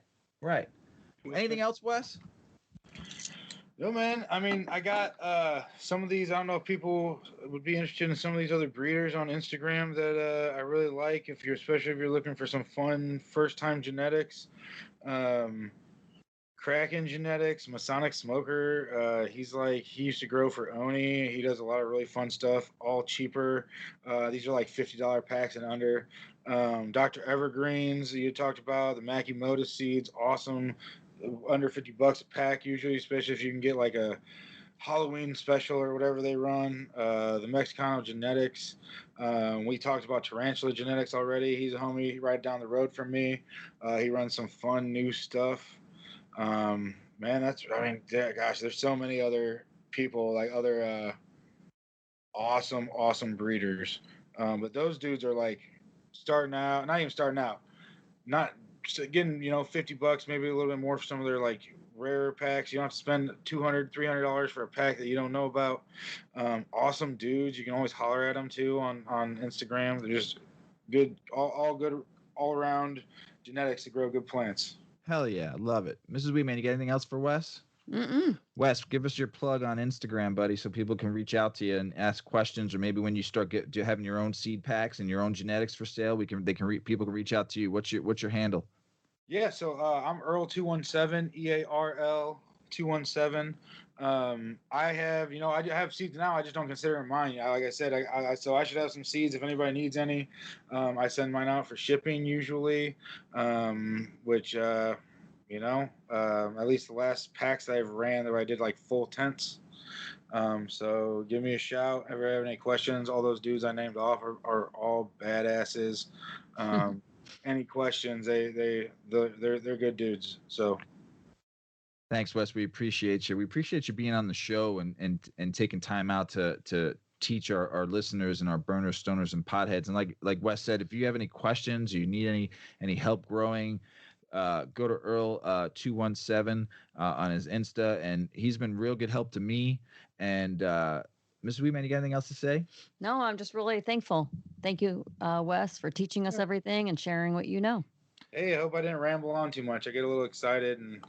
Anything else, Wes? No, man. I mean, I got some of these. I don't know if people would be interested in some of these other breeders on Instagram that I really like. Especially if you're looking for some fun first-time genetics, Kraken Genetics, Masonic Smoker. He used to grow for Oni. He does a lot of really fun stuff, all cheaper. These are like $50 packs and under. Dr. Evergreens you talked about, the Mackie Moda seeds, awesome. under $50 a pack usually, especially if you can get like a Halloween special or whatever they run. The Mexicano Genetics. We talked about Tarantula Genetics already. He's a homie right down the road from me. He runs some fun new stuff. Man, gosh, there's so many other people, like other awesome breeders. But those dudes are like starting out, not even starting out, not getting, $50, maybe a little bit more for some of their like rarer packs. You don't have to spend $200-$300 for a pack that you don't know about. Awesome dudes. You can always holler at them too on Instagram. They're just good, all good, all around genetics to grow good plants. Hell yeah, love it. Mrs. Weedman, you got anything else for Wes? Wes, give us your plug on Instagram, buddy, so people can reach out to you and ask questions, or maybe when you start having your own seed packs and your own genetics for sale, people can reach out to you. What's your handle? Yeah, so I'm Earl217, EARL 217. I have seeds now. I just don't consider them mine. Like I said, so I should have some seeds if anybody needs any. I send mine out for shipping usually, which at least the last packs that I've ran, that I did like full tents. So give me a shout if you have any questions. All those dudes I named off are all badasses. Any questions, they're good dudes. So Thanks, Wes. We appreciate you. We appreciate you being on the show and taking time out to teach our listeners and our burners, stoners, and potheads. And like Wes said, if you have any questions, you need any help growing, go to Earl 217 on his Insta, and he's been real good help to me. And Mrs. Weedman, you got anything else to say? No, I'm just really thankful. Thank you, Wes, for teaching us everything and sharing what you know. Hey, I hope I didn't ramble on too much. I get a little excited and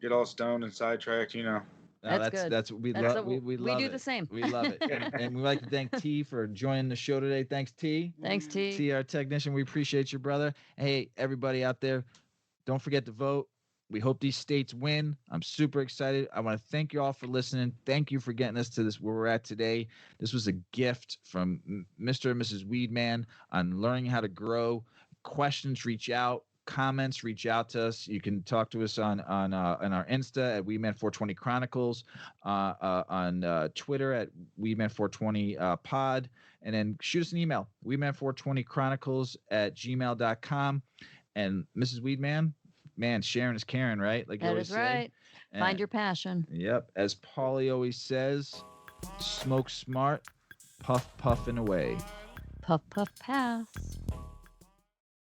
get all stoned and sidetracked, No, that's good. That's what we love. We love do it. the same. We love it. And we'd like to thank T for joining the show today. Thanks, T. Thanks, T. T, our technician. We appreciate you, brother. Hey, everybody out there, don't forget to vote. We hope these states win. I'm super excited. I want to thank you all for listening. Thank you for getting us to this where we're at today. This was a gift from Mr. and Mrs. Weedman on learning how to grow. Questions, reach out. Comments, reach out to us. You can talk to us on our Insta at WeedMan420 Chronicles, on Twitter at WeedMan420 Pod, and then shoot us an email, WeedMan420Chronicles@gmail.com. And Mrs. Weedman, man, sharing is caring, right? Like you always say. Right. Find your passion. Yep. As Paulie always says, smoke smart, puff puffing away. Puff, puff, pass.